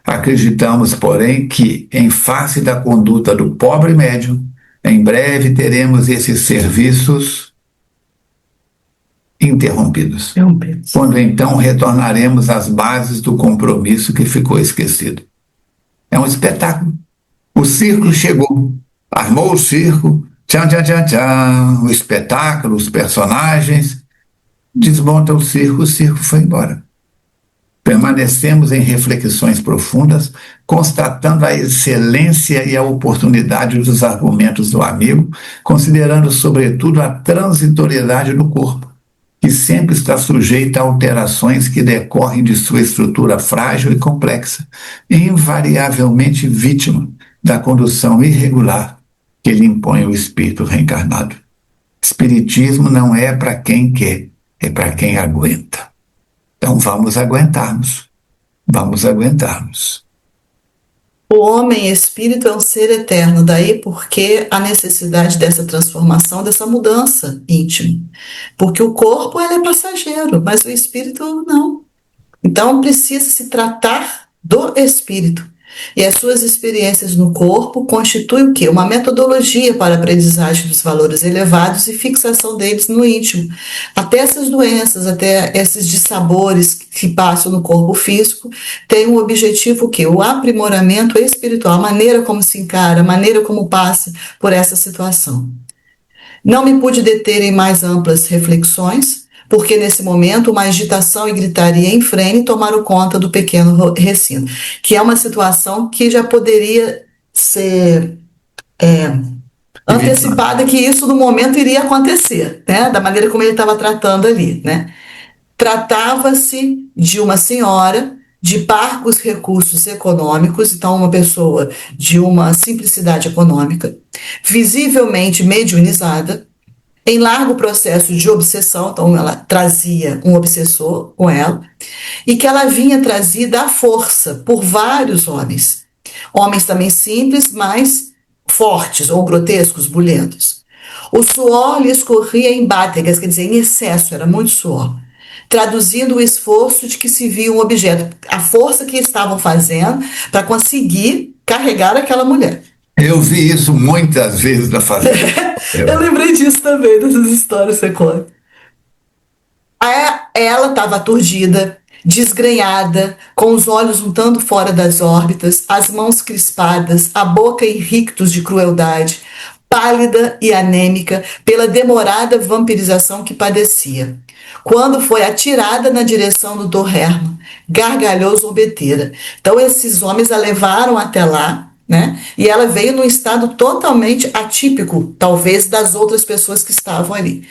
Acreditamos, porém, que, em face da conduta do pobre médium, em breve teremos esses serviços interrompidos. Quando então retornaremos às bases do compromisso que ficou esquecido. É um espetáculo. O circo chegou, armou o circo, tchan, tchan, tchan, tchan, o espetáculo, os personagens, desmonta o circo foi embora. Permanecemos em reflexões profundas, constatando a excelência e a oportunidade dos argumentos do amigo, considerando, sobretudo, a transitoriedade do corpo, que sempre está sujeita a alterações que decorrem de sua estrutura frágil e complexa, invariavelmente vítima da condução irregular que lhe impõe o espírito reencarnado. Espiritismo não é para quem quer, é para quem aguenta. Então vamos aguentarmos. Vamos aguentarmos. O homem espírito é um ser eterno, daí porque a necessidade dessa transformação, dessa mudança íntima. Porque o corpo ele é passageiro, mas o espírito não. Então precisa se tratar do espírito. E as suas experiências no corpo constituem o quê? Uma metodologia para a aprendizagem dos valores elevados e fixação deles no íntimo. Até essas doenças, até esses dissabores que passam no corpo físico, tem um objetivo o quê? O aprimoramento espiritual, a maneira como se encara, a maneira como passa por essa situação. Não me pude deter em mais amplas reflexões, porque nesse momento uma agitação e gritaria em frene tomaram conta do pequeno recinto, que é uma situação que já poderia ser antecipada, que isso no momento iria acontecer, né? Da maneira como ele estava tratando ali, né? Tratava-se de uma senhora de parcos recursos econômicos, então uma pessoa de uma simplicidade econômica, visivelmente mediunizada, em largo processo de obsessão, então ela trazia um obsessor com ela, e que ela vinha trazida à força por vários homens. Homens também simples, mas fortes ou grotescos, bulhentos. O suor lhe escorria em bátegas, quer dizer, em excesso, era muito suor, traduzindo o esforço de que se via um objeto, a força que estavam fazendo para conseguir carregar aquela mulher. Eu vi isso muitas vezes na fazenda. Eu lembrei disso também, dessas histórias que você conta. Ela estava aturdida, desgrenhada, com os olhos um tanto fora das órbitas, as mãos crispadas, a boca em rictos de crueldade, pálida e anêmica pela demorada vampirização que padecia. Quando foi atirada na direção do Dr. Hermann, gargalhou zombeteira. Então esses homens a levaram até lá, né? E ela veio num estado totalmente atípico, talvez, das outras pessoas que estavam ali.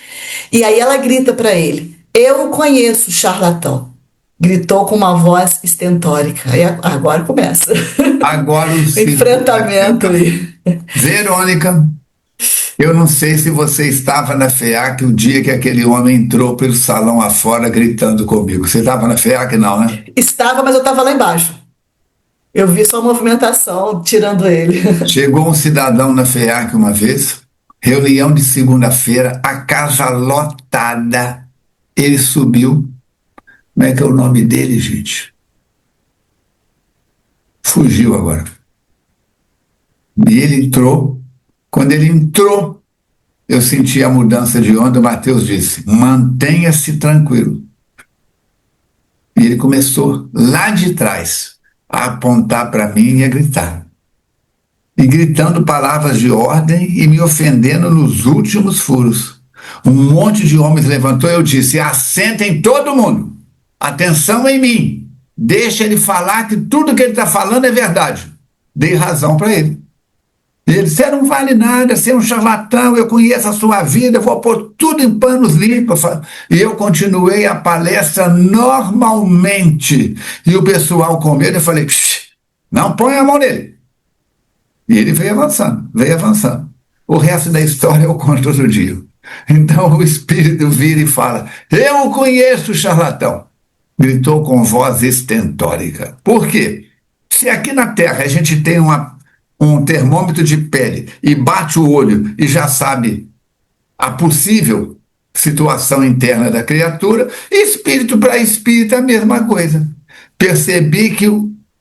E aí ela grita para ele: "Eu o conheço, charlatão." Gritou com uma voz estentórica. E agora começa. Agora o enfrentamento aí. Verônica, eu não sei se você estava na FEAC o dia que aquele homem entrou pelo salão afora gritando comigo. Você estava na FEAC, não, né? Estava, mas eu estava lá embaixo. Eu vi sua movimentação tirando ele. Chegou um cidadão na FEAC uma vez, reunião de segunda-feira, a casa lotada. Ele subiu. Como é que é o nome dele, gente? Fugiu agora. E ele entrou. Quando ele entrou, eu senti a mudança de onda. O Mateus disse: "Mantenha-se tranquilo." E ele começou lá de trás a apontar para mim e a gritar. e gritando palavras de ordem e me ofendendo nos últimos furos. Um monte de homens levantou e eu disse: assentem todo mundo, atenção em mim, deixa ele falar que tudo que ele está falando é verdade. Dei razão para ele. Ele disse: você não vale nada, você é um charlatão, eu conheço a sua vida, eu vou pôr tudo em panos limpos. E eu continuei a palestra normalmente. E o pessoal com medo, eu falei: não põe a mão nele. E ele veio avançando, veio avançando. O resto da história eu conto outro dia. Então o Espírito vira e fala: eu conheço o charlatão. Gritou com voz estentórica. Por quê? Se aqui na Terra a gente tem um termômetro de pele e bate o olho e já sabe a possível situação interna da criatura, espírito para espírito é a mesma coisa. Percebi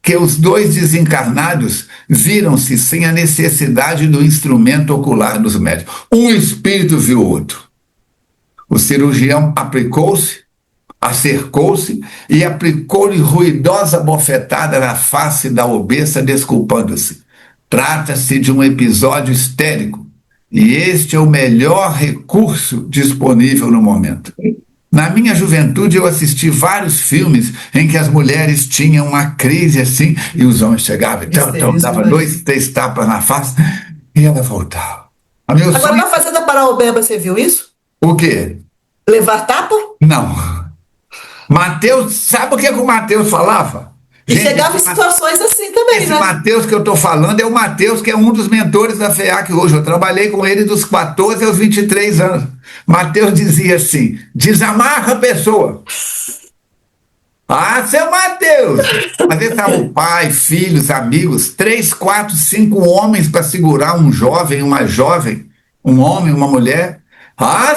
que os dois desencarnados viram-se sem a necessidade do instrumento ocular dos médicos. Um espírito viu o outro. O cirurgião aplicou-se, acercou-se e aplicou-lhe ruidosa bofetada na face da obesa, desculpando-se. Trata-se de um episódio histérico e este é o melhor recurso disponível no momento. Na minha juventude, eu assisti vários filmes em que as mulheres tinham uma crise assim, e os homens chegavam e davam 2, 3 tapas na face, e ela voltava. Agora, na Fazenda Paraopeba, você viu isso? O quê? Levar tapa? Não. Mateus, sabe o que o Mateus falava? E chegava em situações assim também, esse né? Mateus que eu estou falando é o Mateus que é um dos mentores da FEAC hoje. Eu trabalhei com ele dos 14 aos 23 anos. Mateus dizia assim: desamarra a pessoa. Ah, seu Mateus! Às vezes estava o pai, filhos, amigos, 3, 4, 5 homens para segurar um jovem, uma jovem, um homem, uma mulher. Ah,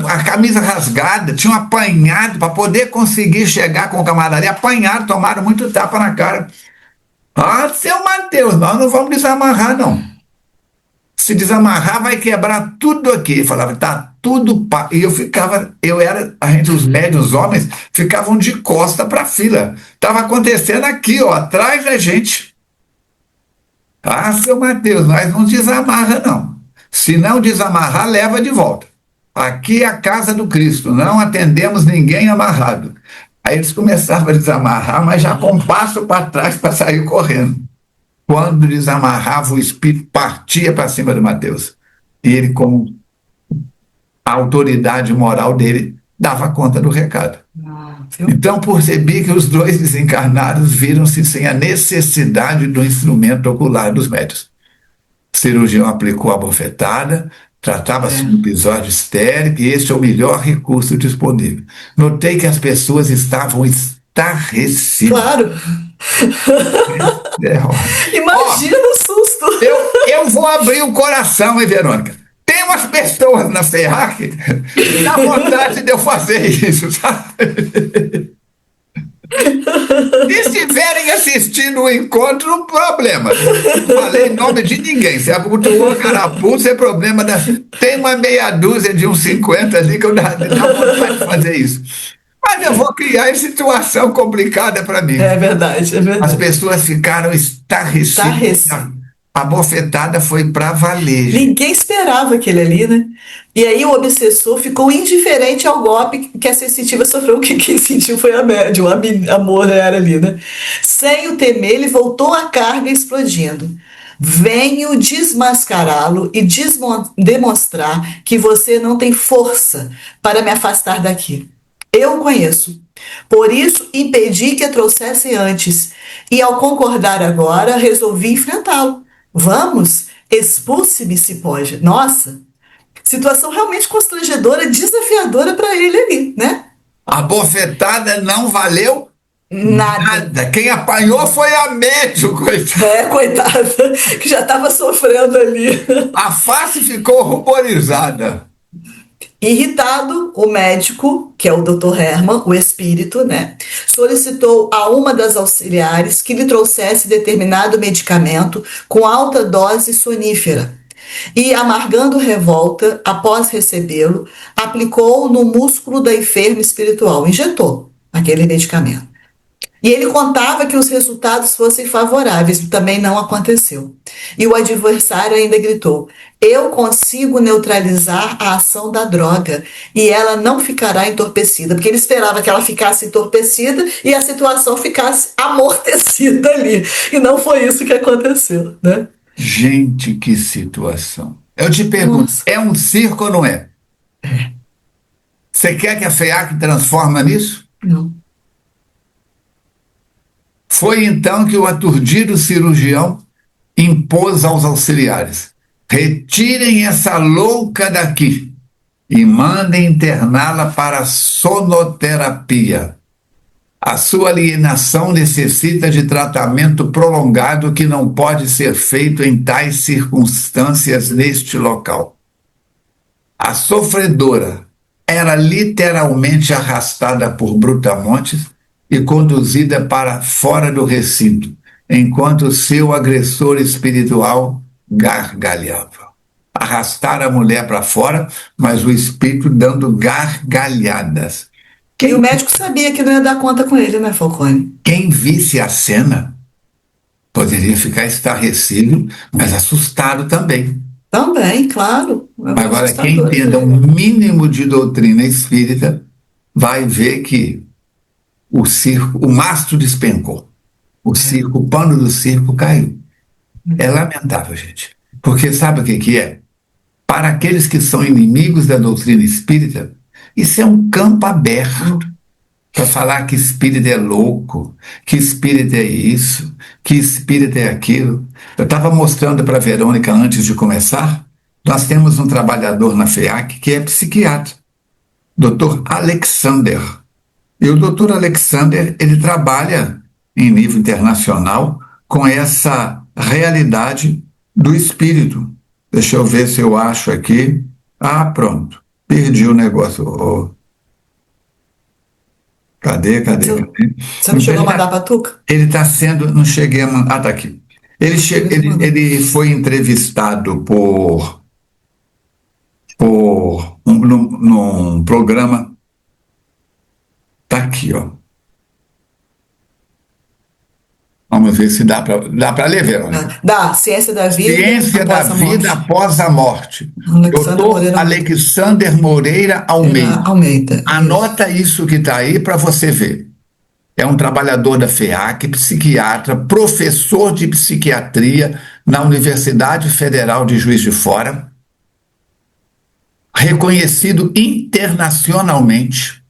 a camisa rasgada, tinham apanhado para poder conseguir chegar com o camarada. Apanharam, tomaram muito tapa na cara. Ah, seu Mateus, nós não vamos desamarrar, não. Se desamarrar, vai quebrar tudo aqui. Eu falava: tá tudo. E os médios, os homens, ficavam de costa para a fila. Estava acontecendo aqui, ó, atrás da gente. Ah, seu Mateus, nós não desamarra, não. Se não desamarrar, leva de volta. Aqui é a casa do Cristo, não atendemos ninguém amarrado. Aí eles começavam a desamarrar, mas já com um passo para trás para sair correndo. Quando desamarrava, o espírito partia para cima do Mateus. E ele, com a autoridade moral dele, dava conta do recado. Então percebi que os dois desencarnados viram-se sem a necessidade do instrumento ocular dos médios. O cirurgião aplicou a bofetada, tratava-se de um episódio histérico e este é o melhor recurso disponível. Notei que as pessoas estavam estarrecidas. Claro. Imagina o susto. Eu vou abrir o coração, hein, Verônica? Tem umas pessoas na FEAC que dá vontade de eu fazer isso, sabe? Se estiverem assistindo o encontro, um problema. Não falei em nome de ninguém. Se abotoou a carapuça, é problema da. Tem uma meia dúzia de uns 50 ali que eu dá vontade de fazer isso. Mas eu vou criar em situação complicada para mim. É verdade, é verdade. As pessoas ficaram estarrecidas. A bofetada foi para valer. Ninguém esperava aquele ali, né? E aí o obsessor ficou indiferente ao golpe que a sensitiva sofreu. Quem sentiu foi a médium, a amor era ali, né? Sem o temer, ele voltou à carga explodindo. Venho desmascará-lo e demonstrar que você não tem força para me afastar daqui. Eu o conheço. Por isso, impedi que a trouxesse antes. E ao concordar agora, resolvi enfrentá-lo. Vamos, expulse-me se pode. Nossa, situação realmente constrangedora, desafiadora para ele ali, né? A bofetada não valeu nada. Quem apanhou foi a médium, coitada. Coitada, que já estava sofrendo ali. A face ficou ruborizada. Irritado, o médico, que é o Dr. Hermann, o espírito, né, solicitou a uma das auxiliares que lhe trouxesse determinado medicamento com alta dose sonífera. E, amargando revolta, após recebê-lo, aplicou no músculo da enferma espiritual, injetou aquele medicamento. E ele contava que os resultados fossem favoráveis, também não aconteceu. E o adversário ainda gritou: eu consigo neutralizar a ação da droga e ela não ficará entorpecida, porque ele esperava que ela ficasse entorpecida e a situação ficasse amortecida ali. E não foi isso que aconteceu, né? Gente, que situação. Eu te pergunto, Nossa. é um circo ou não é? Você quer que a FEAC transforme nisso? Não. Foi então que o aturdido cirurgião impôs aos auxiliares: retirem essa louca daqui e mandem interná-la para a sonoterapia. A sua alienação necessita de tratamento prolongado que não pode ser feito em tais circunstâncias neste local. A sofredora era literalmente arrastada por brutamontes e conduzida para fora do recinto, enquanto seu agressor espiritual gargalhava. Arrastaram a mulher para fora, mas o espírito dando gargalhadas. E o médico sabia que não ia dar conta com ele, né, Falcone? Quem visse a cena poderia ficar estarrecido, mas assustado também. Também, claro. É Agora, quem assustador, entenda um mínimo de doutrina espírita vai ver que o circo, o mastro despencou, o pano do circo caiu. É lamentável, gente. Porque sabe o que é? Para aqueles que são inimigos da doutrina espírita, isso é um campo aberto para falar que espírito é louco, que espírito é isso, que espírito é aquilo. Eu estava mostrando para a Verônica antes de começar, nós temos um trabalhador na FEAC que é psiquiatra, Dr. Alexander. E o Dr. Alexander, ele trabalha em nível internacional com essa realidade do espírito. Deixa eu ver se eu acho aqui. Ah, pronto. Perdi o negócio. Oh. Cadê? Você não chegou a mandar para a Tuca? Ele está sendo... Não cheguei a mandar... Ah, está aqui. Ele foi entrevistado num programa. Está aqui, ó. Vamos ver se dá para ler, Verônica. Dá, Ciência da Vida. Ciência da Vida após a Morte. Dr. Alexander Moreira Almeida. Anota isso que está aí para você ver. É um trabalhador da FEAC, psiquiatra, professor de psiquiatria na Universidade Federal de Juiz de Fora, reconhecido internacionalmente.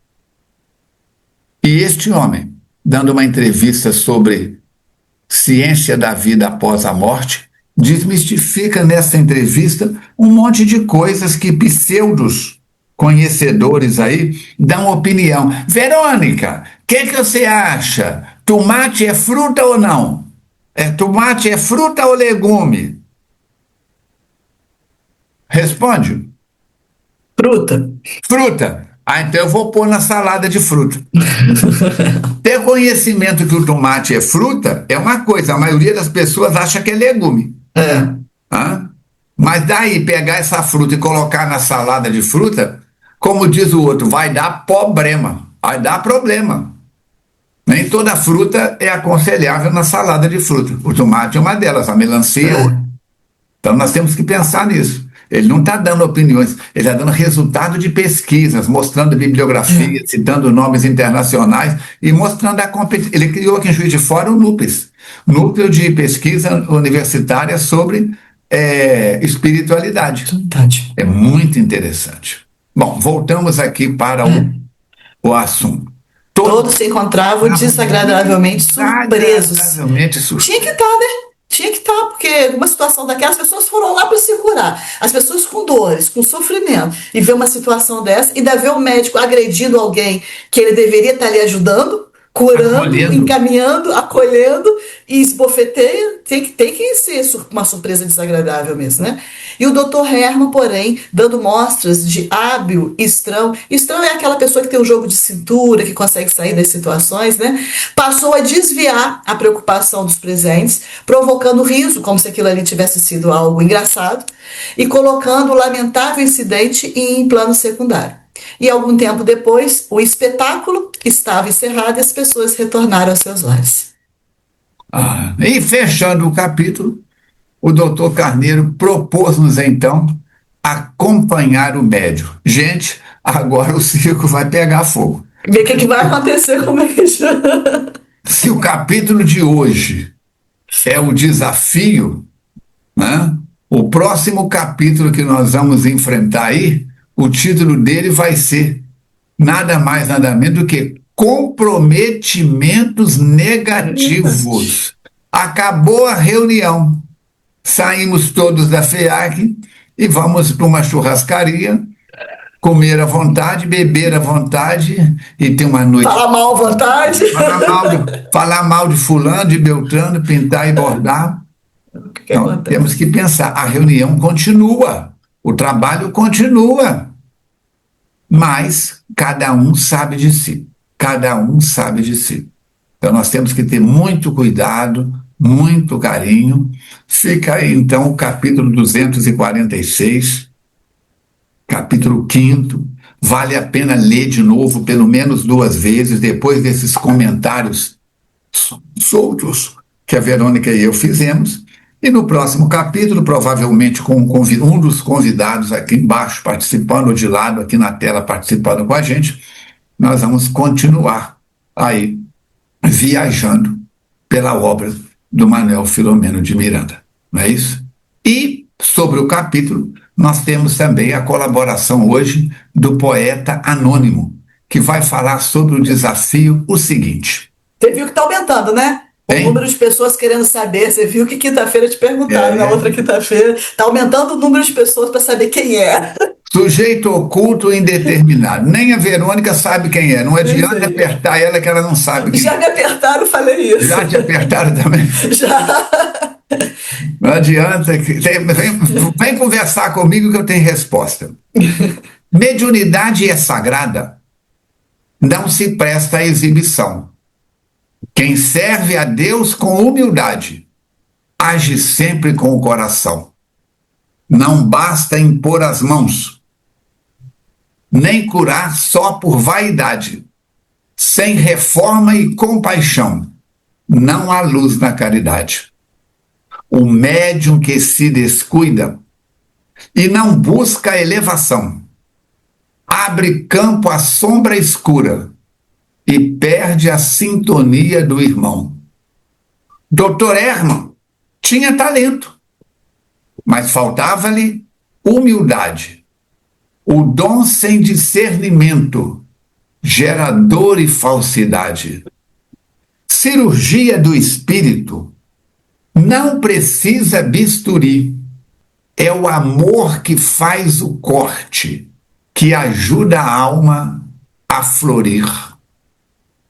E este homem, dando uma entrevista sobre Ciência da Vida após a Morte, desmistifica nessa entrevista um monte de coisas que pseudos conhecedores aí dão opinião. Verônica, o que você acha? Tomate é fruta ou não? Tomate é fruta ou legume? Responde. Fruta. Fruta. Ah, então eu vou pôr na salada de fruta. Ter conhecimento que o tomate é fruta é uma coisa, a maioria das pessoas acha que é legume. Mas daí pegar essa fruta e colocar na salada de fruta, como diz o outro, vai dar problema, vai dar problema. Nem toda fruta é aconselhável na salada de fruta. O tomate é uma delas, a melancia é outra. Então nós temos que pensar nisso. Ele não está dando opiniões, ele está dando resultado de pesquisas, mostrando bibliografia, citando nomes internacionais e mostrando a competência. Ele criou aqui em Juiz de Fora o NUPES, Núcleo de Pesquisa Universitária sobre Espiritualidade. É muito interessante. Bom, voltamos aqui para o assunto. Todos se encontravam desagradavelmente surpresos. Tinha que estar, né? Tinha que estar, porque uma situação daquelas, as pessoas foram lá para se curar. As pessoas com dores, com sofrimento. E ver uma situação dessa, e ainda ver o médico agredindo alguém que ele deveria estar ali ajudando, curando, encaminhando, acolhendo, e esbofeteia, tem que ser uma surpresa desagradável mesmo, né? E o Dr. Herman, porém, dando mostras de hábil estrão. Estrão é aquela pessoa que tem um jogo de cintura, que consegue sair das situações, né? Passou a desviar a preocupação dos presentes, provocando riso, como se aquilo ali tivesse sido algo engraçado, e colocando o lamentável incidente em plano secundário. E algum tempo depois, o espetáculo estava encerrado e as pessoas retornaram aos seus lares. E fechando o capítulo, o doutor Carneiro propôs-nos então acompanhar o médium. Gente, agora o circo vai pegar fogo. Ver o que vai acontecer com o médium. Se o capítulo de hoje é o desafio, né? O próximo capítulo que nós vamos enfrentar aí, o título dele vai ser nada mais, nada menos do que comprometimentos negativos. Acabou a reunião. Saímos todos da FEAC e vamos para uma churrascaria, comer à vontade, beber à vontade e ter uma noite. Falar mal à vontade. Falar mal de fulano, de Beltrano, pintar e bordar. Então, temos que pensar, a reunião continua, o trabalho continua, mas cada um sabe de si, cada um sabe de si. Então nós temos que ter muito cuidado, muito carinho. Fica aí então o capítulo 246, capítulo 5º, vale a pena ler de novo pelo menos 2 vezes, depois desses comentários soltos que a Verônica e eu fizemos. E no próximo capítulo, provavelmente com um dos convidados aqui embaixo participando, ou de lado aqui na tela participando com a gente, nós vamos continuar aí viajando pela obra do Manuel Filomeno de Miranda, não é isso? E sobre o capítulo, nós temos também a colaboração hoje do poeta anônimo, que vai falar sobre o desafio o seguinte. Você viu que está aumentando, né? O número de pessoas querendo saber. Você viu que quinta-feira te perguntaram, na outra quinta-feira. Está aumentando o número de pessoas para saber quem é. Sujeito oculto indeterminado. Nem a Verônica sabe quem é. Não adianta apertar ela que ela não sabe quem é. Já me apertaram, falei isso. Já te apertaram também? Já. Não adianta. Vem conversar comigo que eu tenho resposta. Mediunidade é sagrada. Não se presta à exibição. Quem serve a Deus com humildade, age sempre com o coração. Não basta impor as mãos, nem curar só por vaidade. Sem reforma e compaixão, não há luz na caridade. O médium que se descuida e não busca elevação, abre campo à sombra escura e perde a sintonia do irmão. Dr. Herman tinha talento, mas faltava-lhe humildade. O dom sem discernimento gera dor e falsidade. Cirurgia do espírito não precisa bisturi. É o amor que faz o corte, que ajuda a alma a florir.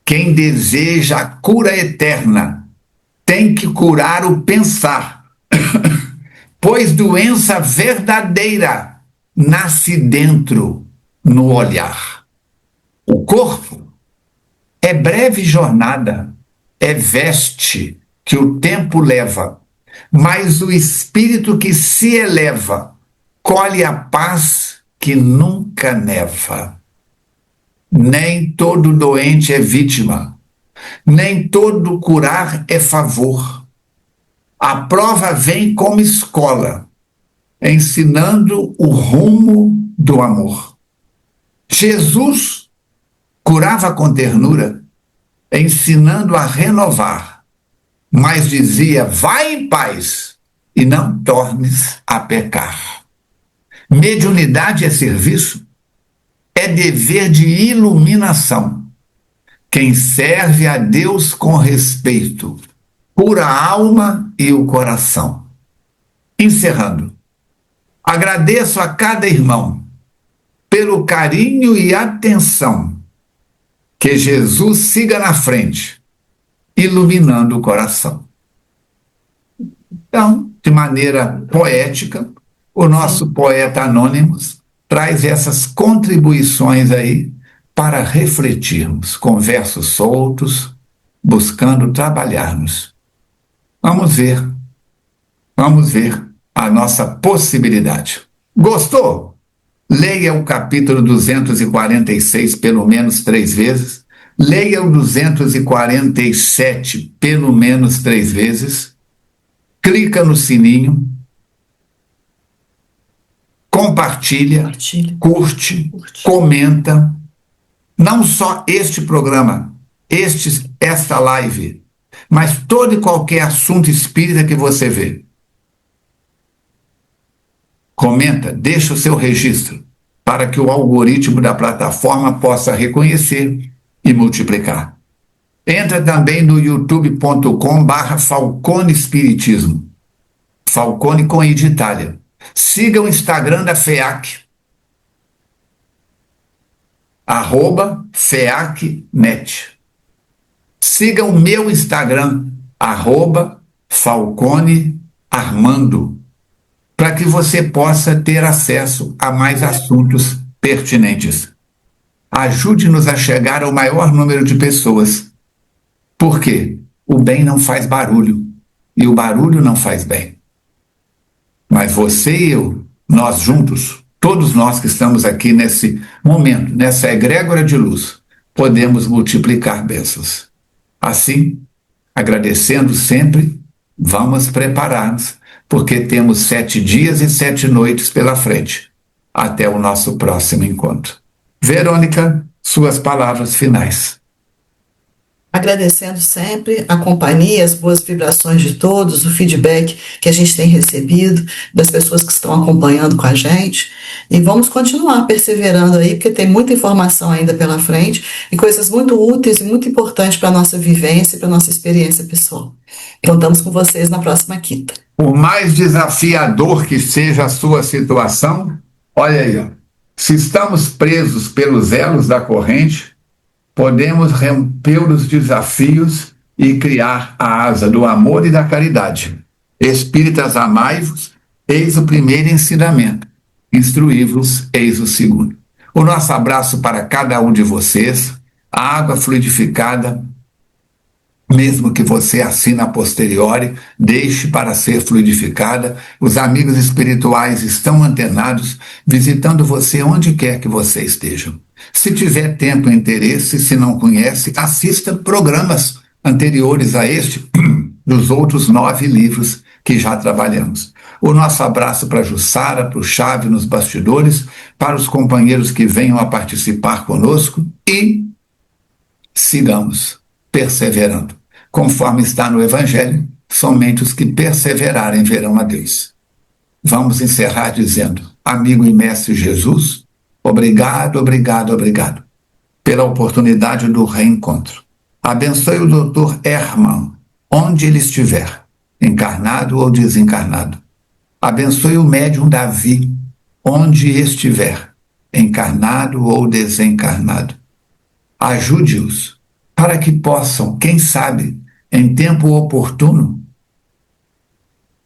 Quem deseja a cura eterna tem que curar o pensar, pois doença verdadeira nasce dentro, no olhar. O corpo é breve jornada, é veste que o tempo leva, mas o espírito que se eleva colhe a paz que nunca neva. Nem todo doente é vítima, nem todo curar é favor. A prova vem como escola, ensinando o rumo do amor. Jesus curava com ternura, ensinando a renovar, mas dizia: vai em paz e não tornes a pecar. Mediunidade é serviço, é dever de iluminação. Quem serve a Deus com respeito, cura a alma e o coração. Encerrando, agradeço a cada irmão pelo carinho e atenção. Que Jesus siga na frente, iluminando o coração. Então, de maneira poética, o nosso poeta Anônimos traz essas contribuições aí para refletirmos, com versos soltos, buscando trabalharmos. Vamos ver a nossa possibilidade. Gostou? Leia o capítulo 246 pelo menos 3 vezes. Leia o 247 pelo menos 3 vezes. Clica no sininho. Compartilha, curte, comenta. Não só este programa, esta live, mas todo e qualquer assunto espírita que você vê. Comenta, deixa o seu registro, para que o algoritmo da plataforma possa reconhecer e multiplicar. Entra também no youtube.com/Falcone Espiritismo. Falcone com I de Itália. Siga o Instagram da FEAC, @FEACnet. Siga o meu Instagram, @FalconeArmando, para que você possa ter acesso a mais assuntos pertinentes. Ajude-nos a chegar ao maior número de pessoas. Por quê? O bem não faz barulho, e o barulho não faz bem. Mas você e eu, nós juntos, todos nós que estamos aqui nesse momento, nessa egrégora de luz, podemos multiplicar bênçãos. Assim, agradecendo sempre, vamos preparar-nos, porque temos 7 dias e 7 noites pela frente, até o nosso próximo encontro. Verônica, suas palavras finais. Agradecendo sempre a companhia, as boas vibrações de todos, o feedback que a gente tem recebido das pessoas que estão acompanhando com a gente. E vamos continuar perseverando aí, porque tem muita informação ainda pela frente e coisas muito úteis e muito importantes para a nossa vivência e para a nossa experiência pessoal. Contamos com vocês na próxima quinta. Por mais desafiador que seja a sua situação, olha aí, ó, se estamos presos pelos elos da corrente, podemos romper os desafios e criar a asa do amor e da caridade. Espíritas, amai-vos, eis o primeiro ensinamento. Instruí-vos, eis o segundo. O nosso abraço para cada um de vocês. A água fluidificada, mesmo que você assine a posteriori, deixe para ser fluidificada. Os amigos espirituais estão antenados, visitando você onde quer que você esteja. Se tiver tempo e interesse, se não conhece, assista programas anteriores a este, dos outros 9 livros que já trabalhamos. O nosso abraço para a Jussara, para o Chave nos bastidores, para os companheiros que venham a participar conosco e sigamos perseverando. Conforme está no Evangelho, somente os que perseverarem verão a Deus. Vamos encerrar dizendo, amigo e mestre Jesus, obrigado, obrigado, obrigado pela oportunidade do reencontro. Abençoe o Dr. Herman, onde ele estiver, encarnado ou desencarnado. Abençoe o médium Davi, onde estiver, encarnado ou desencarnado. Ajude-os para que possam, quem sabe, em tempo oportuno,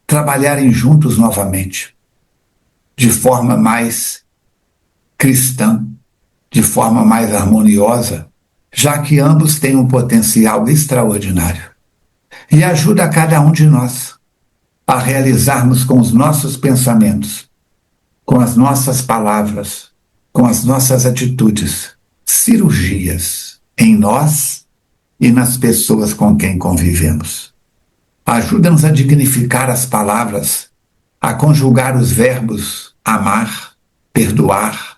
trabalharem juntos novamente, de forma mais cristã, de forma mais harmoniosa, já que ambos têm um potencial extraordinário. E ajuda a cada um de nós a realizarmos com os nossos pensamentos, com as nossas palavras, com as nossas atitudes, cirurgias em nós e nas pessoas com quem convivemos. Ajuda-nos a dignificar as palavras, a conjugar os verbos amar, perdoar,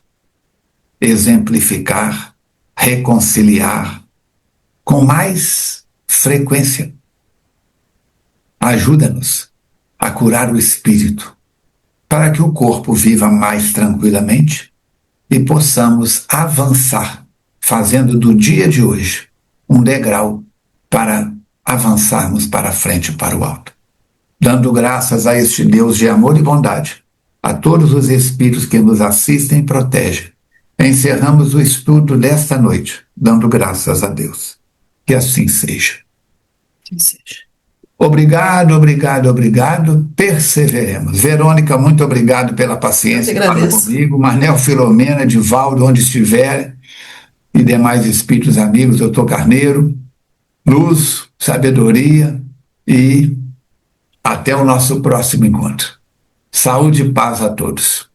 exemplificar, reconciliar, com mais frequência. Ajuda-nos a curar o espírito, para que o corpo viva mais tranquilamente e possamos avançar, fazendo do dia de hoje um degrau para avançarmos para frente, para o alto. Dando graças a este Deus de amor e bondade, a todos os espíritos que nos assistem e protegem, encerramos o estudo desta noite, dando graças a Deus. Que assim seja. Que seja. Obrigado, obrigado, obrigado. Perseveremos. Verônica, muito obrigado pela paciência comigo. Marnel, Filomena, Divaldo, onde estiver, e demais espíritos amigos, doutor Carneiro, luz, sabedoria e até o nosso próximo encontro. Saúde e paz a todos.